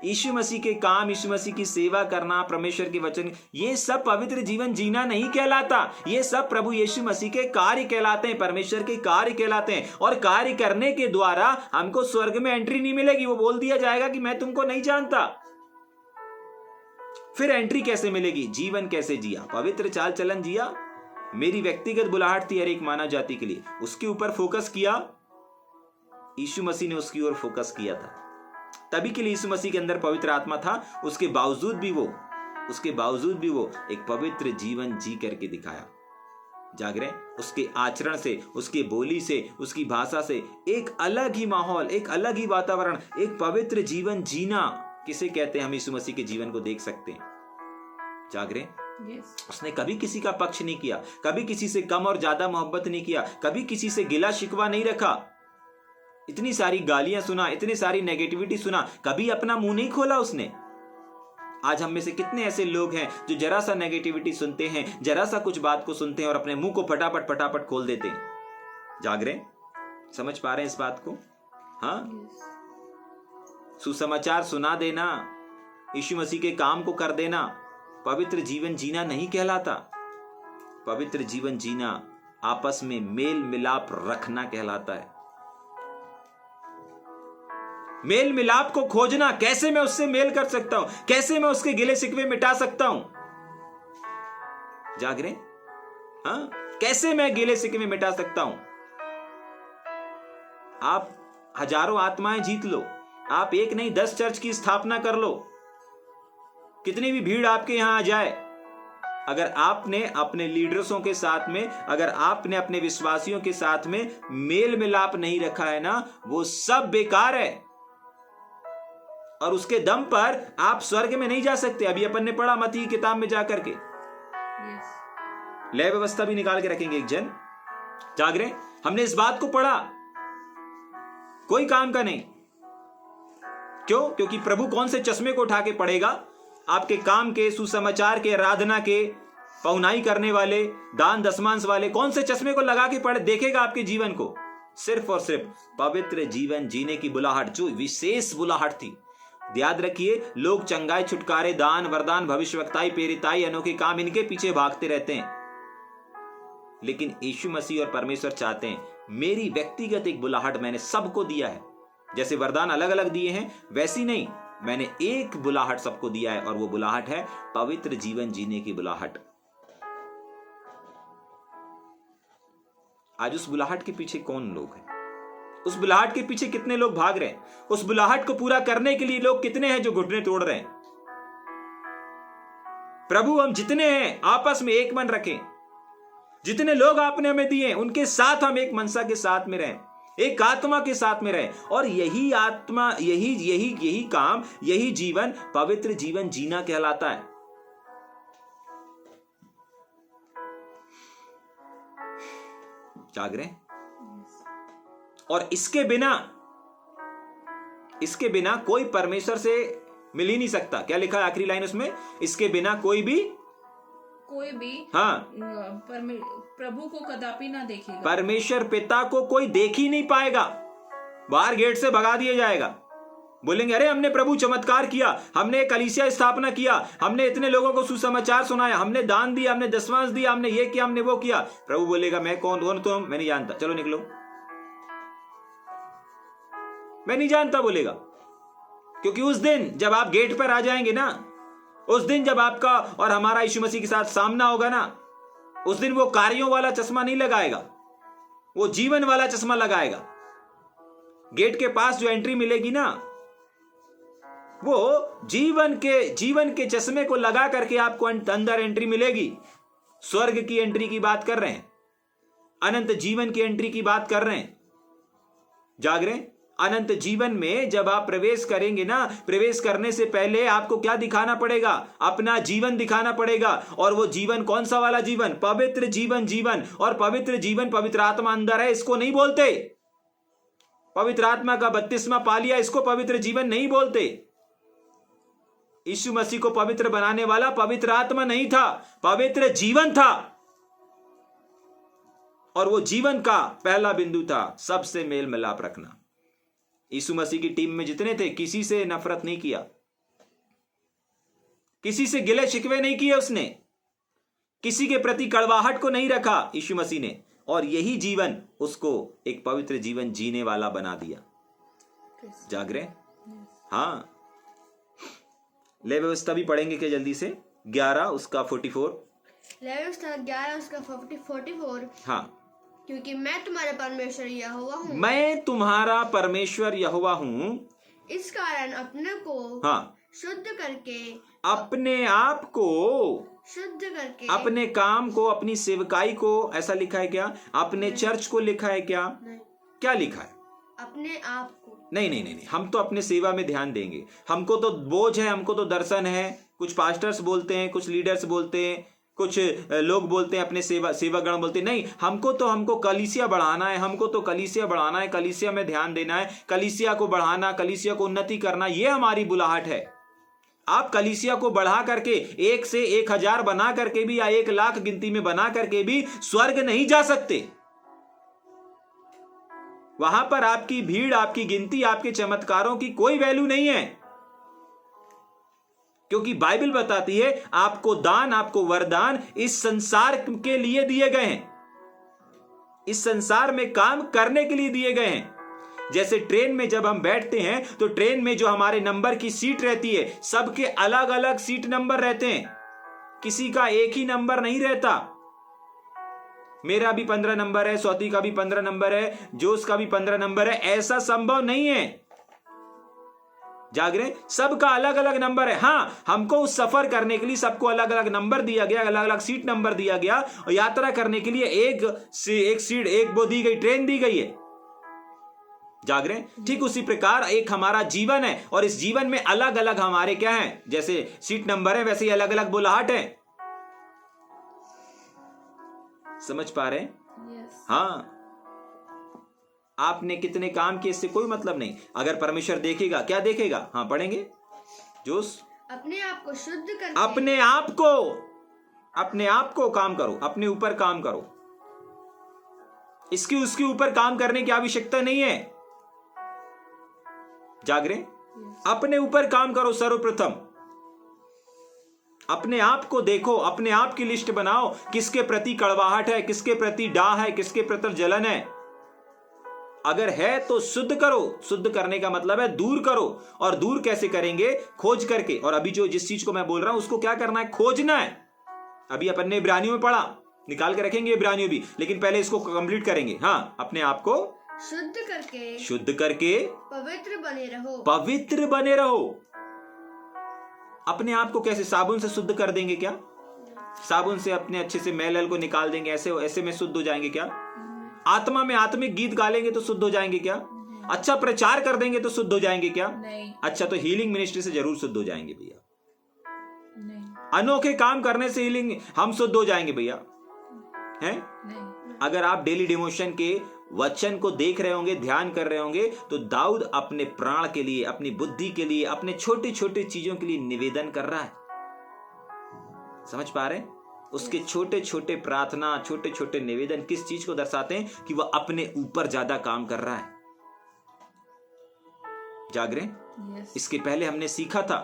यीशु मसीह के काम, यीशु मसीह की सेवा करना, परमेश्वर के वचन, ये सब पवित्र जीवन जीना नहीं कहलाता। ये सब प्रभु यीशु मसीह के कार्य कहलाते हैं, परमेश्वर के कार्य कहलाते हैं। और कार्य करने के द्वारा हमको स्वर्ग में एंट्री नहीं मिलेगी। वो बोल दिया जाएगा कि मैं तुमको नहीं जानता। फिर एंट्री कैसे मिलेगी? जीवन कैसे जिया, पवित्र चाल चलन जिया। मेरी व्यक्तिगत बुलाहट थी हर एक मानव जाति के लिए, उसके ऊपर फोकस किया। यीशु मसीह ने उसकी ओर फोकस किया था, तभी के लिए यीशु मसीह के अंदर पवित्र आत्मा था। उसके बावजूद भी वो एक पवित्र जीवन जी करके दिखाया। जाग रहे? उसके आचरण से, उसके बोली से, उसकी भाषा से एक अलग ही माहौल, एक अलग ही वातावरण, एक पवित्र जीवन जीना किसे कहते हैं, हम यीशु मसीह के जीवन को देख सकते हैं। जाग रहे? उसने कभी किसी का पक्ष नहीं किया, कभी किसी से कम और ज्यादा मोहब्बत नहीं किया, कभी किसी से गिला शिकवा नहीं रखा। इतनी सारी गालियां सुना, इतनी सारी नेगेटिविटी सुना, कभी अपना मुंह नहीं खोला उसने। आज हम में से कितने ऐसे लोग हैं जो जरा सा नेगेटिविटी सुनते हैं, जरा सा कुछ बात को सुनते हैं और अपने मुंह को फटाफट खोल देते हैं। जाग रहे? समझ पा रहे हैं इस बात को? हाँ, सुसमाचार सुना देना, यीशु मसीह के काम को कर देना पवित्र जीवन जीना नहीं कहलाता। पवित्र जीवन जीना आपस में मेल मिलाप रखना कहलाता है। मेल मिलाप को खोजना, कैसे मैं उससे मेल कर सकता हूं, कैसे मैं उसके गिले शिकवे मिटा सकता हूं। जाग रहे? हाँ, कैसे मैं गिले शिकवे मिटा सकता हूं। आप हजारों आत्माएं जीत लो, आप एक नहीं 10 चर्च की स्थापना कर लो, कितनी भी भीड़ आपके यहां आ जाए, अगर आपने अपने लीडर्सों के साथ में, अगर आपने अपने विश्वासियों के साथ में मेल मिलाप नहीं रखा है ना, वो सब बेकार है। और उसके दम पर आप स्वर्ग में नहीं जा सकते। अभी अपन ने पढ़ा मत्ती की किताब में जाकर के, लय व्यवस्था भी निकाल के रखेंगे एक जन। जाग रहे? हमने इस बात को पढ़ा, कोई काम का नहीं। क्यों? क्योंकि प्रभु कौन से चश्मे को उठा के पढ़ेगा? आपके काम के, सुसमाचार के, आराधना के, पहुनाई करने वाले, दान दशमांश वाले, कौन से चश्मे को लगा के पढ़ देखेगा आपके जीवन को? सिर्फ और सिर्फ पवित्र जीवन जीने की बुलाहट, जो विशेष बुलाहट थी। याद रखिए, लोग चंगाई, छुटकारे, दान, वरदान, भविष्यवक्ताई, प्रेरिताई, अनोखे काम, इनके पीछे भागते रहते हैं। लेकिन यीशु मसीह और परमेश्वर चाहते हैं मेरी व्यक्तिगत एक बुलाहट मैंने सबको दिया है। जैसे वरदान अलग अलग दिए हैं, वैसी नहीं, मैंने एक बुलाहट सबको दिया है, और वो बुलाहट है पवित्र जीवन जीने की बुलाहट। आज उस बुलाहट के पीछे कौन लोग हैं? उस बुलाहट के पीछे कितने लोग भाग रहे हैं? उस बुलाहट को पूरा करने के लिए लोग कितने हैं जो घुटने तोड़ रहे हैं? प्रभु, हम जितने हैं आपस में एक मन रखें। जितने लोग आपने हमें दिए उनके साथ हम एक मनसा के साथ में रहें, एक आत्मा के साथ में रहें। और यही आत्मा, यही काम, यही जीवन पवित्र जीवन जीना कहलाता है। जाग रहे? और इसके बिना कोई परमेश्वर से मिल ही नहीं सकता। क्या लिखा है आखिरी लाइन उसमें? इसके बिना कोई भी हाँ, प्रभु को कदापि ना देखेगा। परमेश्वर पिता को कोई देख ही नहीं पाएगा, बाहर गेट से भगा दिया जाएगा। बोलेंगे अरे हमने प्रभु चमत्कार किया, हमने कलीसिया स्थापना किया, हमने इतने लोगों को सुसमाचार सुनाया, हमने दान दिया, हमने दशमांश दिया, हमने ये किया, हमने वो किया। प्रभु बोलेगा मैं कौन तुम, मैं नहीं जानता, चलो निकलो, मैं नहीं जानता बोलेगा। क्योंकि उस दिन जब आप गेट पर आ जाएंगे ना, उस दिन जब आपका और हमारा यीशु मसीह के साथ सामना होगा ना, उस दिन वो कार्यों वाला चश्मा नहीं लगाएगा, वो जीवन वाला चश्मा लगाएगा। गेट के पास जो एंट्री मिलेगी ना, वो जीवन के चश्मे को लगा करके आपको अंदर एंट्री मिलेगी। स्वर्ग की एंट्री की बात कर रहे हैं, अनंत जीवन की एंट्री की बात कर रहे हैं। जाग रहे हैं? अनंत जीवन में जब आप प्रवेश करेंगे ना, प्रवेश करने से पहले आपको क्या दिखाना पड़ेगा? अपना जीवन दिखाना पड़ेगा। और वो जीवन कौन सा वाला जीवन? पवित्र जीवन। और पवित्र जीवन पवित्र आत्मा अंदर है, इसको नहीं बोलते। पवित्र आत्मा का बपतिस्मा पा लिया, इसको पवित्र जीवन नहीं बोलते। यीशु मसीह को पवित्र बनाने वाला पवित्र आत्मा नहीं था, पवित्र जीवन था। और वो जीवन का पहला बिंदु था सबसे मेल मिलाप रखना। यीशु मसीह की टीम में जितने थे, किसी से नफरत नहीं किया, किसी से गिले शिकवे नहीं किए उसने, किसी के प्रति कड़वाहट को नहीं रखा यीशु मसीह ने। और यही जीवन उसको एक पवित्र जीवन जीने वाला बना दिया। जाग रहे? हाँ, ले व्यवस्था भी पढ़ेंगे क्या जल्दी से? 11 उसका 44। ले व्यवस्था 11 उसका 44। हाँ, क्योंकि मैं तुम्हारा परमेश्वर यहोवा हूँ। मैं तुम्हारा परमेश्वर यहोवा हूँ। इस कारण अपने को हाँ, शुद्ध करके, अपने आप को शुद्ध करके, अपने काम को, अपनी सेवकाई को, ऐसा लिखा है क्या? अपने चर्च को लिखा है क्या? नहीं, क्या लिखा है? अपने आप को। नहीं, हम तो अपने सेवा में ध्यान देंगे। हमको तो बोझ है, हमको तो दर्शन है। कुछ पास्टर्स बोलते हैं, कुछ लीडर्स बोलते हैं, कुछ लोग बोलते हैं, अपने सेवागण बोलते हैं। नहीं, हमको कलीसिया बढ़ाना है, हमको तो कलीसिया बढ़ाना है, कलीसिया में ध्यान देना है, कलीसिया को बढ़ाना, कलीसिया को उन्नति करना, ये हमारी बुलाहट है। आप कलीसिया को बढ़ा करके 1 से 1000 बना करके भी, या 1 लाख गिनती में बना करके भी स्वर्ग नहीं जा सकते। वहां पर आपकी भीड़, आपकी गिनती, आपके चमत्कारों की कोई वैल्यू नहीं है। क्योंकि बाइबल बताती है आपको दान, आपको वरदान इस संसार के लिए दिए गए हैं, इस संसार में काम करने के लिए दिए गए हैं। जैसे ट्रेन में जब हम बैठते हैं तो ट्रेन में जो हमारे नंबर की सीट रहती है, सबके अलग अलग सीट नंबर रहते हैं, किसी का एक ही नंबर नहीं रहता। मेरा भी 15 नंबर है, स्वाति का भी 15 नंबर है, जोश का भी 15 नंबर है, ऐसा संभव नहीं है। जाग रहे? सबका अलग अलग नंबर है। हाँ, हमको उस सफर करने के लिए सबको अलग अलग नंबर दिया गया, अलग अलग सीट नंबर दिया गया, और यात्रा करने के लिए एक सीट, एक वो दी गई, ट्रेन दी गई है। जाग रहे? ठीक उसी प्रकार एक हमारा जीवन है, और इस जीवन में अलग अलग हमारे क्या हैं, जैसे सीट नंबर है वैसे ही अलग अलग बुलाहट है। समझ पा रहे हैं? Yes. हाँ, आपने कितने काम किए इससे कोई मतलब नहीं। अगर परमेश्वर देखेगा, क्या देखेगा? हाँ, पढ़ेंगे जोश। अपने आप को शुद्ध करके, अपने आप को काम करो, अपने ऊपर काम करो। इसके उसके ऊपर काम करने की आवश्यकता नहीं है। जाग रहे? अपने ऊपर काम करो। सर्वप्रथम अपने आप को देखो, अपने आप की लिस्ट बनाओ, किसके प्रति कड़वाहट है, किसके प्रति डाह है, किसके प्रति जलन है। अगर है तो शुद्ध करो। शुद्ध करने का मतलब है दूर करो। और दूर कैसे करेंगे? खोज करके। और अभी जो जिस चीज को मैं बोल रहा हूं उसको क्या करना है? खोजना है। अभी अपन ने इब्रानियों में पढ़ा, निकाल के रखेंगे इब्रानियों भी, लेकिन पहले इसको कंप्लीट करेंगे। हाँ, अपने आप को शुद्ध करके पवित्र बने रहो। अपने आप को कैसे? साबुन से शुद्ध कर देंगे क्या? साबुन से अपने अच्छे से मैल को निकाल देंगे, ऐसे में शुद्ध हो जाएंगे क्या? आत्मा में आत्मिक गीत गा लेंगे तो शुद्ध हो जाएंगे क्या? अच्छा प्रचार कर देंगे तो शुद्ध हो जाएंगे क्या? नहीं। अच्छा, तो हीलिंग मिनिस्ट्री से जरूर शुद्ध हो जाएंगे भैया। नहीं। अनोखे काम करने से हीलिंग हम शुद्ध हो जाएंगे भैया, हैं? नहीं। अगर आप डेली डिवोशन के वचन को देख रहे होंगे, ध्यान कर रहे होंगे, तो दाऊद अपने प्राण के लिए, अपनी बुद्धि के लिए, अपने छोटे छोटे चीजों के लिए निवेदन कर रहा है। समझ पा रहे हैं? उसके छोटे छोटे प्रार्थना, छोटे छोटे निवेदन किस चीज को दर्शाते हैं? कि वह अपने ऊपर ज्यादा काम कर रहा है। जागरे, यस, इसके पहले हमने सीखा था,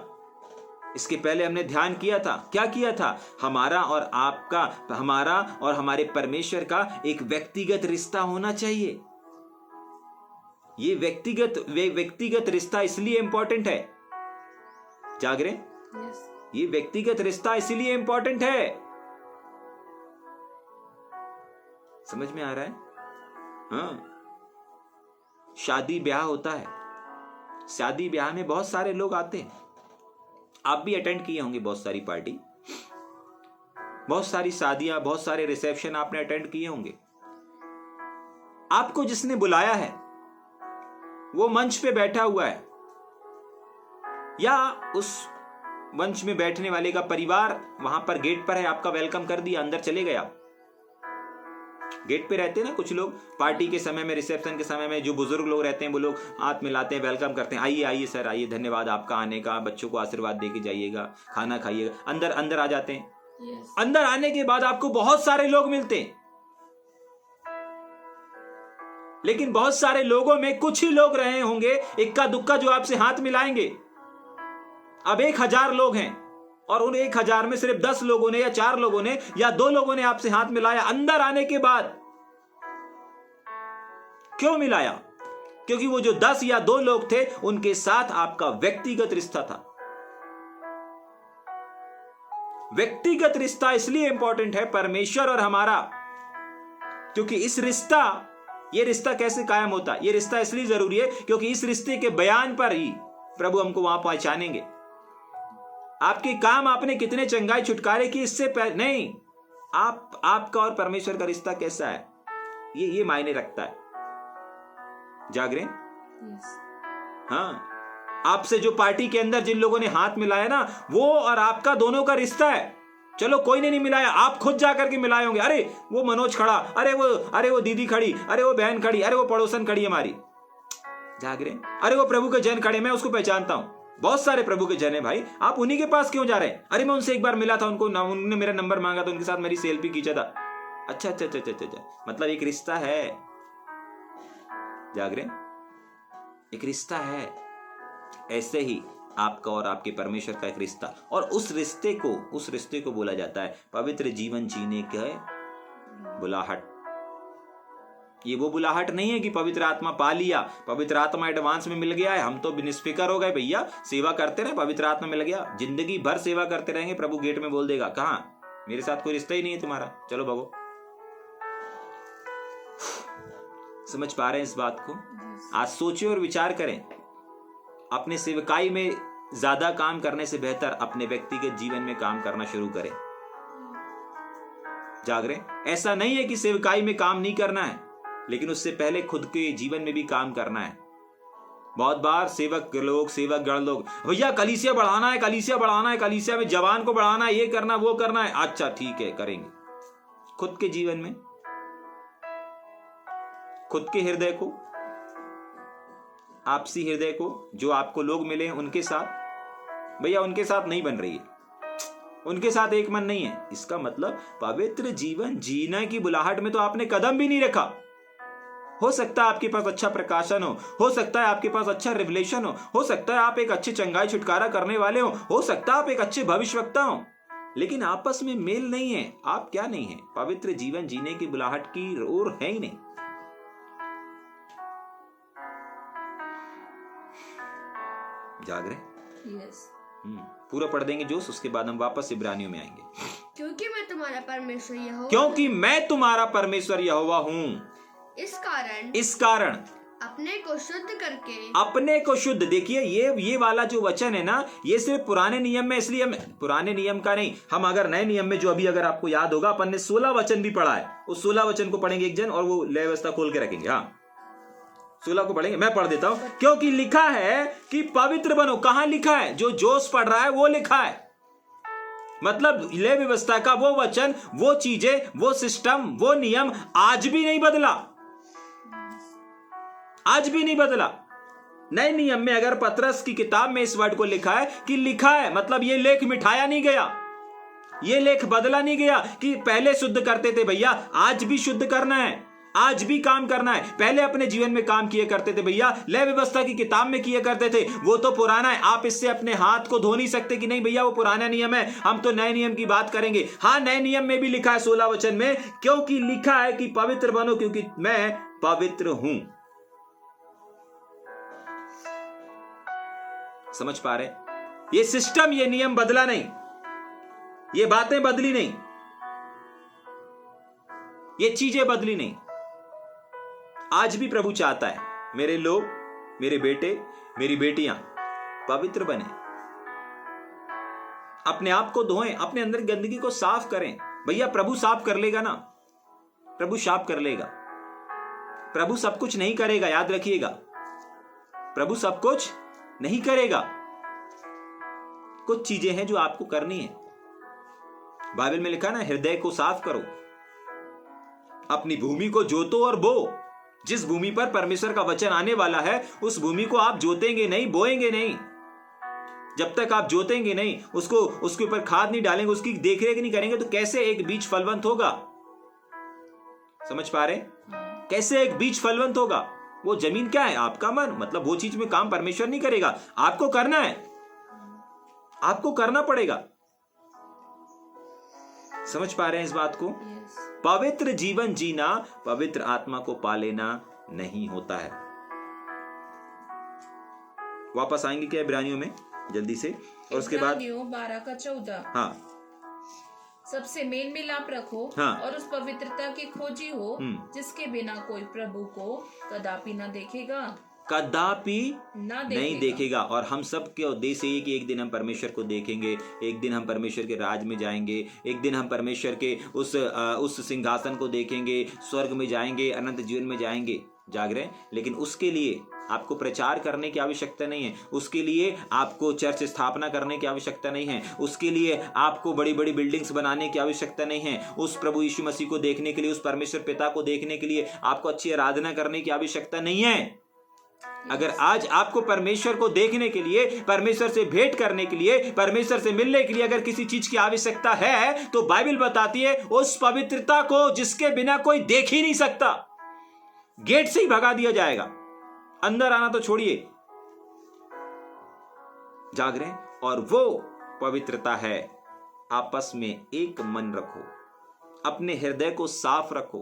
इसके पहले हमने ध्यान किया था। क्या किया था? हमारा और आपका, हमारा और हमारे परमेश्वर का एक व्यक्तिगत रिश्ता होना चाहिए। ये व्यक्तिगत रिश्ता इसलिए इंपॉर्टेंट है जागरे, यस, ये व्यक्तिगत रिश्ता इसलिए इंपॉर्टेंट है। समझ में आ रहा है? हाँ, शादी ब्याह होता है, शादी ब्याह में बहुत सारे लोग आते हैं। आप भी अटेंड किए होंगे बहुत सारी पार्टी, बहुत सारी शादियां, बहुत सारे रिसेप्शन आपने अटेंड किए होंगे। आपको जिसने बुलाया है वो मंच पे बैठा हुआ है, या उस मंच में बैठने वाले का परिवार वहां पर गेट पर है, आपका वेलकम कर दिया, अंदर चले गए आप। गेट पे रहते हैं ना कुछ लोग, पार्टी के समय में, रिसेप्शन के समय में जो बुजुर्ग लोग रहते हैं वो लोग हाथ मिलाते हैं, वेलकम करते हैं, आइए आइए सर आइए, धन्यवाद आपका आने का, बच्चों को आशीर्वाद दे के जाइएगा, खाना खाइएगा, अंदर आ जाते हैं। यस, अंदर आने के बाद आपको बहुत सारे लोग मिलते हैं, लेकिन बहुत सारे लोगों में कुछ ही लोग रहे होंगे इक्का दुक्का जो आपसे हाथ मिलाएंगे। अब 1000 लोग हैं और उन 1000 में सिर्फ 10 लोगों ने या 4 लोगों ने या 2 लोगों ने आपसे हाथ मिलाया अंदर आने के बाद। क्यों मिलाया? क्योंकि वो जो 10 या 2 लोग थे उनके साथ आपका व्यक्तिगत रिश्ता था। व्यक्तिगत रिश्ता इसलिए इंपॉर्टेंट है, परमेश्वर और हमारा, क्योंकि ये रिश्ता कैसे कायम होता? ये रिश्ता इसलिए जरूरी है क्योंकि इस रिश्ते के बयान पर ही प्रभु हमको वहां पहुंचानेंगे। आपके काम आपने कितने चंगाई छुटकारे की इससे नहीं, आपका और परमेश्वर का रिश्ता कैसा है ये मायने रखता है जागरे। यस, हाँ, आपसे जो पार्टी के अंदर जिन लोगों ने हाथ मिलाया ना, वो और आपका दोनों का रिश्ता है। चलो कोई ने नहीं मिलाया, आप खुद जाकर के मिलाए होंगे। अरे वो मनोज खड़ा, अरे वो दीदी खड़ी, अरे वो बहन खड़ी, अरे वो पड़ोसन खड़ी हमारी जागरे, अरे वो प्रभु के जन खड़े, मैं उसको पहचानता हूं, बहुत सारे प्रभु के जन है भाई, आप उन्हीं के पास क्यों जा रहे हैं? अरे मैं उनसे एक बार मिला था, उन्होंने मेरा नंबर मांगा था, उनके साथ मेरी सेल्फी खींचा था। अच्छा, मतलब एक रिश्ता है जागरे, एक रिश्ता है। ऐसे ही आपका और आपके परमेश्वर का एक रिश्ता, और उस रिश्ते को बोला जाता है पवित्र जीवन जीने के बुलाहट। ये वो बुलाहट नहीं है कि पवित्र आत्मा पा लिया, पवित्र आत्मा एडवांस में मिल गया है, हम तो निष्फिकर हो गए भैया, सेवा करते रहे, पवित्र आत्मा मिल गया, जिंदगी भर सेवा करते रहेंगे, प्रभु गेट में बोल देगा कहां, मेरे साथ कोई रिश्ता ही नहीं है तुम्हारा, चलो भगो। समझ पा रहे हैं इस बात को? आज सोचिए और विचार करें। अपने सेवकाई में ज्यादा काम करने से बेहतर अपने व्यक्तिगत जीवन में काम करना शुरू करें जागरे। ऐसा नहीं है कि सेवकाई में काम नहीं करना है, लेकिन उससे पहले खुद के जीवन में भी काम करना है। बहुत बार सेवक गण लोग, भैया कलीसिया बढ़ाना है, कलीसिया में जवान को बढ़ाना है, ये करना वो करना है। अच्छा ठीक है, करेंगे। खुद के जीवन में, खुद के हृदय को, आपसी हृदय को, जो आपको लोग मिले उनके साथ, भैया उनके साथ नहीं बन रही है, उनके साथ एक मन नहीं है, इसका मतलब पवित्र जीवन जीने की बुलाहट में तो आपने कदम भी नहीं रखा। हो सकता है आपके पास अच्छा प्रकाशन हो सकता है आपके पास अच्छा रिवलेशन हो सकता है आप एक अच्छे चंगाई छुटकारा करने वाले हो सकता है आप एक अच्छे भविष्यवक्ता हो, लेकिन आपस में मेल नहीं है। आप क्या नहीं है? पवित्र जीवन जीने की बुलाहट की ओर है ही नहीं। जाग रहे? यस, पूरा पढ़ देंगे जोश, उसके बाद हम वापस इब्रानियों में आएंगे। क्योंकि मैं तुम्हारा परमेश्वर यहोवा हूँ। इस कारण अपने को शुद्ध। देखिए ये वाला जो वचन है ना, ये सिर्फ पुराने नियम में, इसलिए पुराने नियम का नहीं, हम अगर नए नियम में जो अभी अगर आपको याद होगा अपन ने 16 वचन भी पढ़ा है, उस 16 वचन को पढ़ेंगे एक जन, और वो लय व्यवस्था खोल के रखेंगे। हाँ 16 को पढ़ेंगे, मैं पढ़ देता हूं। क्योंकि लिखा है कि पवित्र बनो। कहां लिखा है? जो जोश पढ़ रहा है वो लिखा है। मतलब लय व्यवस्था का वो वचन, वो चीजें, वो सिस्टम, वो नियम आज भी नहीं बदला, आज भी नहीं बदला। नए नियम में अगर पतरस की किताब में इस वर्ड को लिखा है, मतलब ये लेख मिठाया नहीं गया, ये लेख बदला नहीं गया कि पहले शुद्ध करते थे भैया, आज भी शुद्ध करना है। आज भी काम करना है। पहले अपने जीवन में काम किए करते थे भैया, लय व्यवस्था की किताब में किए करते थे, वो तो पुराना है। आप इससे अपने हाथ को धो नहीं सकते कि नहीं भैया वो पुराना नियम है, हम तो नए नियम की बात करेंगे। हाँ, नए नियम में भी लिखा है 16 वचन में, क्योंकि लिखा है कि पवित्र बनो क्योंकि मैं पवित्र हूं। समझ पा रहे? ये सिस्टम, ये नियम बदला नहीं, ये बातें बदली नहीं, ये चीजें बदली नहीं। आज भी प्रभु चाहता है मेरे लोग, मेरे बेटे, मेरी बेटियां पवित्र बने, अपने आप को धोएं, अपने अंदर गंदगी को साफ करें। भैया प्रभु साफ कर लेगा ना, प्रभु साफ कर लेगा। प्रभु सब कुछ नहीं करेगा, याद रखिएगा, प्रभु सब कुछ नहीं करेगा। कुछ चीजें हैं जो आपको करनी है। बाइबल में लिखा ना, हृदय को साफ करो, अपनी भूमि को जोतो और बो। जिस भूमि पर परमेश्वर का वचन आने वाला है उस भूमि को आप जोतेंगे नहीं, बोएंगे नहीं। जब तक आप जोतेंगे नहीं, उसके ऊपर खाद नहीं डालेंगे, उसकी देखरेख नहीं करेंगे, तो कैसे एक बीज फलवंत होगा? समझ पा रहे? कैसे एक बीज फलवंत होगा? वो जमीन क्या है? आपका मन। मतलब वो चीज में काम परमेश्वर नहीं करेगा, आपको करना है, आपको करना पड़ेगा। समझ पा रहे हैं इस बात को? पवित्र जीवन जीना पवित्र आत्मा को पा लेना नहीं होता है। वापस आएंगे क्या इब्रानियों में जल्दी से, और उसके बाद 12:14। हाँ, सबसे मेल मिलाप रखो, हाँ, और उस पवित्रता की खोजी हो जिसके बिना कोई प्रभु को कदापि न देखेगा, कदापि नहीं देखेगा। और हम सब के उद्देश्य ये कि एक दिन हम परमेश्वर को देखेंगे, एक दिन हम परमेश्वर के राज में जाएंगे, एक दिन हम परमेश्वर के उस सिंहासन को देखेंगे, स्वर्ग में जाएंगे, अनंत जीवन में जाएंगे। जाग रहे हैं? लेकिन उसके लिए आपको प्रचार करने की आवश्यकता नहीं है, उसके लिए आपको चर्च स्थापना करने की आवश्यकता नहीं है, उसके लिए आपको बड़ी बड़ी बिल्डिंग्स बनाने की आवश्यकता नहीं है। उस प्रभु यीशु मसीह को देखने के लिए, उस परमेश्वर पिता को देखने के लिए आपको अच्छी आराधना करने की आवश्यकता नहीं है। अगर आज आपको परमेश्वर को देखने के लिए, परमेश्वर से भेंट करने के लिए, परमेश्वर से मिलने के लिए अगर किसी चीज की आवश्यकता है, तो बाइबल बताती है उस पवित्रता को जिसके बिना कोई देख ही नहीं सकता, गेट से ही भगा दिया जाएगा, अंदर आना तो छोड़िए। जाग रहे हैं? और वो पवित्रता है आपस में एक मन रखो, अपने हृदय को साफ रखो,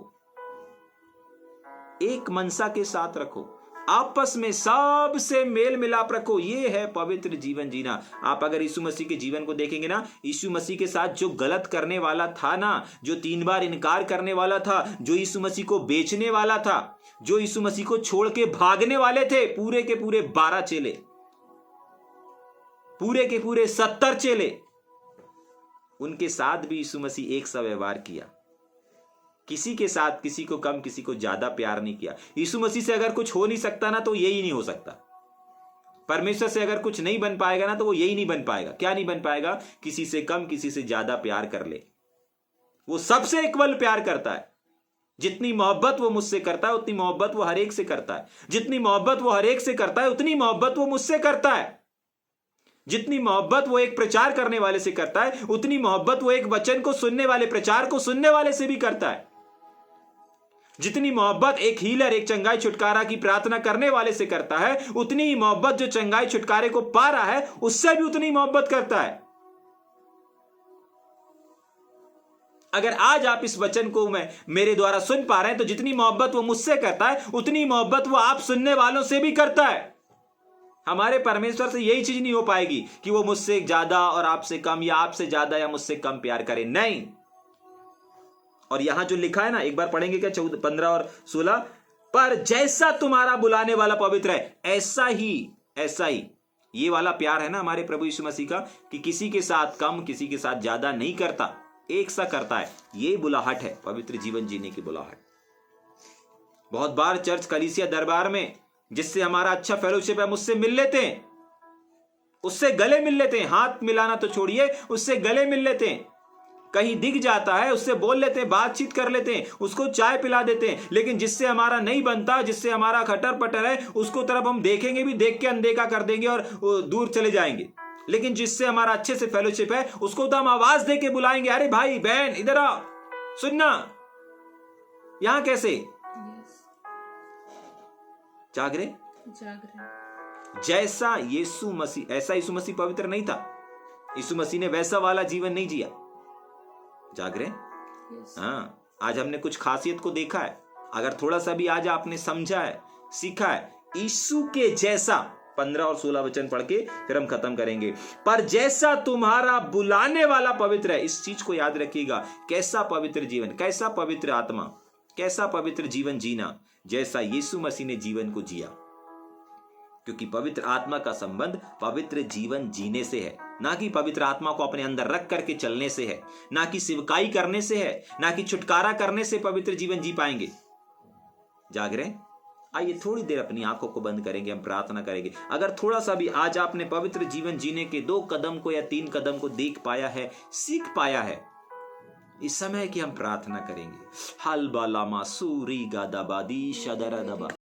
एक मनसा के साथ रखो, आपस में सबसे मेल मिलाप रखो। ये है पवित्र जीवन जीना। आप अगर यीशु मसीह के जीवन को देखेंगे ना, यीशु मसीह के साथ जो गलत करने वाला था ना, जो 3 बार इनकार करने वाला था, जो यीशु मसीह को बेचने वाला था, जो यीशु मसीह को छोड़ के भागने वाले थे, पूरे के पूरे 12 चेले, पूरे के पूरे 70 चेले, उनके साथ भी यीशु मसीह एक सा व्यवहार किया। किसी के साथ किसी को कम, किसी को ज्यादा प्यार नहीं किया। यीशु मसीह से अगर कुछ हो नहीं सकता ना, तो यही नहीं हो सकता। परमेश्वर से अगर कुछ नहीं बन पाएगा ना, तो वो यही नहीं बन पाएगा। क्या नहीं बन पाएगा? किसी से कम, किसी से ज्यादा प्यार कर ले। वो सबसे इक्वल प्यार करता है। जितनी मोहब्बत वो मुझसे करता है, उतनी मोहब्बत वो हर एक से करता है। जितनी मोहब्बत वो हर एक से करता है, उतनी मोहब्बत वो मुझसे करता है। जितनी मोहब्बत वो एक प्रचार करने वाले से करता है, उतनी मोहब्बत वो एक वचन को सुनने वाले, प्रचार को सुनने वाले से भी करता है। जितनी मोहब्बत एक हीलर, एक चंगाई छुटकारा की प्रार्थना करने वाले से करता है, उतनी ही मोहब्बत जो चंगाई छुटकारे को पा रहा है उससे भी उतनी मोहब्बत करता है। अगर आज आप इस वचन को मेरे द्वारा सुन पा रहे हैं, तो जितनी मोहब्बत वो मुझसे करता है, उतनी मोहब्बत वो आप सुनने वालों से भी करता है। हमारे परमेश्वर से यही चीज नहीं हो पाएगी कि वो मुझसे ज्यादा और आपसे कम, या आपसे ज्यादा या मुझसे कम प्यार करे। नहीं। और यहां जो लिखा है ना, एक बार पढ़ेंगे क्या? 15 और 16। पर जैसा तुम्हारा बुलाने वाला पवित्र है, ऐसा ही ये वाला प्यार है ना हमारे प्रभु यीशु मसीह का, कि किसी के साथ कम, किसी के साथ ज्यादा नहीं करता, एक सा करता है। ये बुलाहट है पवित्र जीवन जीने की बुलाहट। बहुत बार चर्च, कलीसिया, दरबार में जिससे हमारा अच्छा फेलोशिप है, मुझसे मिल लेते हैं, उससे गले मिल लेते हैं। हाथ मिलाना तो छोड़िए, उससे गले मिल लेते हैं। कहीं दिख जाता है, उससे बोल लेते हैं, बातचीत कर लेते हैं, उसको चाय पिला देते हैं। लेकिन जिससे हमारा नहीं बनता, जिससे हमारा खटर पटर है, उसको तरफ हम देखेंगे भी, देख के अनदेखा कर देंगे और दूर चले जाएंगे। लेकिन जिससे हमारा अच्छे से फेलोशिप है, उसको तो हम आवाज दे के बुलाएंगे, अरे भाई बहन इधर आ, सुनना। यहां कैसे? जाग रहे? जाग रहे। जैसा यीशु मसीह, ऐसा यीशु मसीह पवित्र नहीं था, यीशु मसीह ने वैसा वाला जीवन नहीं जिया। जाग रहे? हाँ, आज हमने कुछ खासियत को देखा है। अगर थोड़ा सा भी आज आपने समझा है, सीखा है, यीशु के जैसा, 15 और 16 वचन पढ़ के फिर हम खत्म करेंगे। पर जैसा तुम्हारा बुलाने वाला पवित्र है, इस चीज को याद रखिएगा। कैसा पवित्र जीवन, कैसा पवित्र आत्मा, कैसा पवित्र जीवन जीना, जैसा यीशु मसीह ने जीवन को जिया। क्योंकि पवित्र आत्मा का संबंध पवित्र जीवन जीने से है, ना कि पवित्र आत्मा को अपने अंदर रख करके चलने से है, ना कि सेवकाई करने से है, ना कि छुटकारा करने से पवित्र जीवन जी पाएंगे। जाग रहे? आइए थोड़ी देर अपनी आंखों को बंद करेंगे, हम प्रार्थना करेंगे। अगर थोड़ा सा भी आज आपने पवित्र जीवन जीने के 2 कदम को या 3 कदम को देख पाया है, सीख पाया है, इस समय की हम प्रार्थना करेंगे। हल बाला मासूरी गादाबादी शदरा दबा।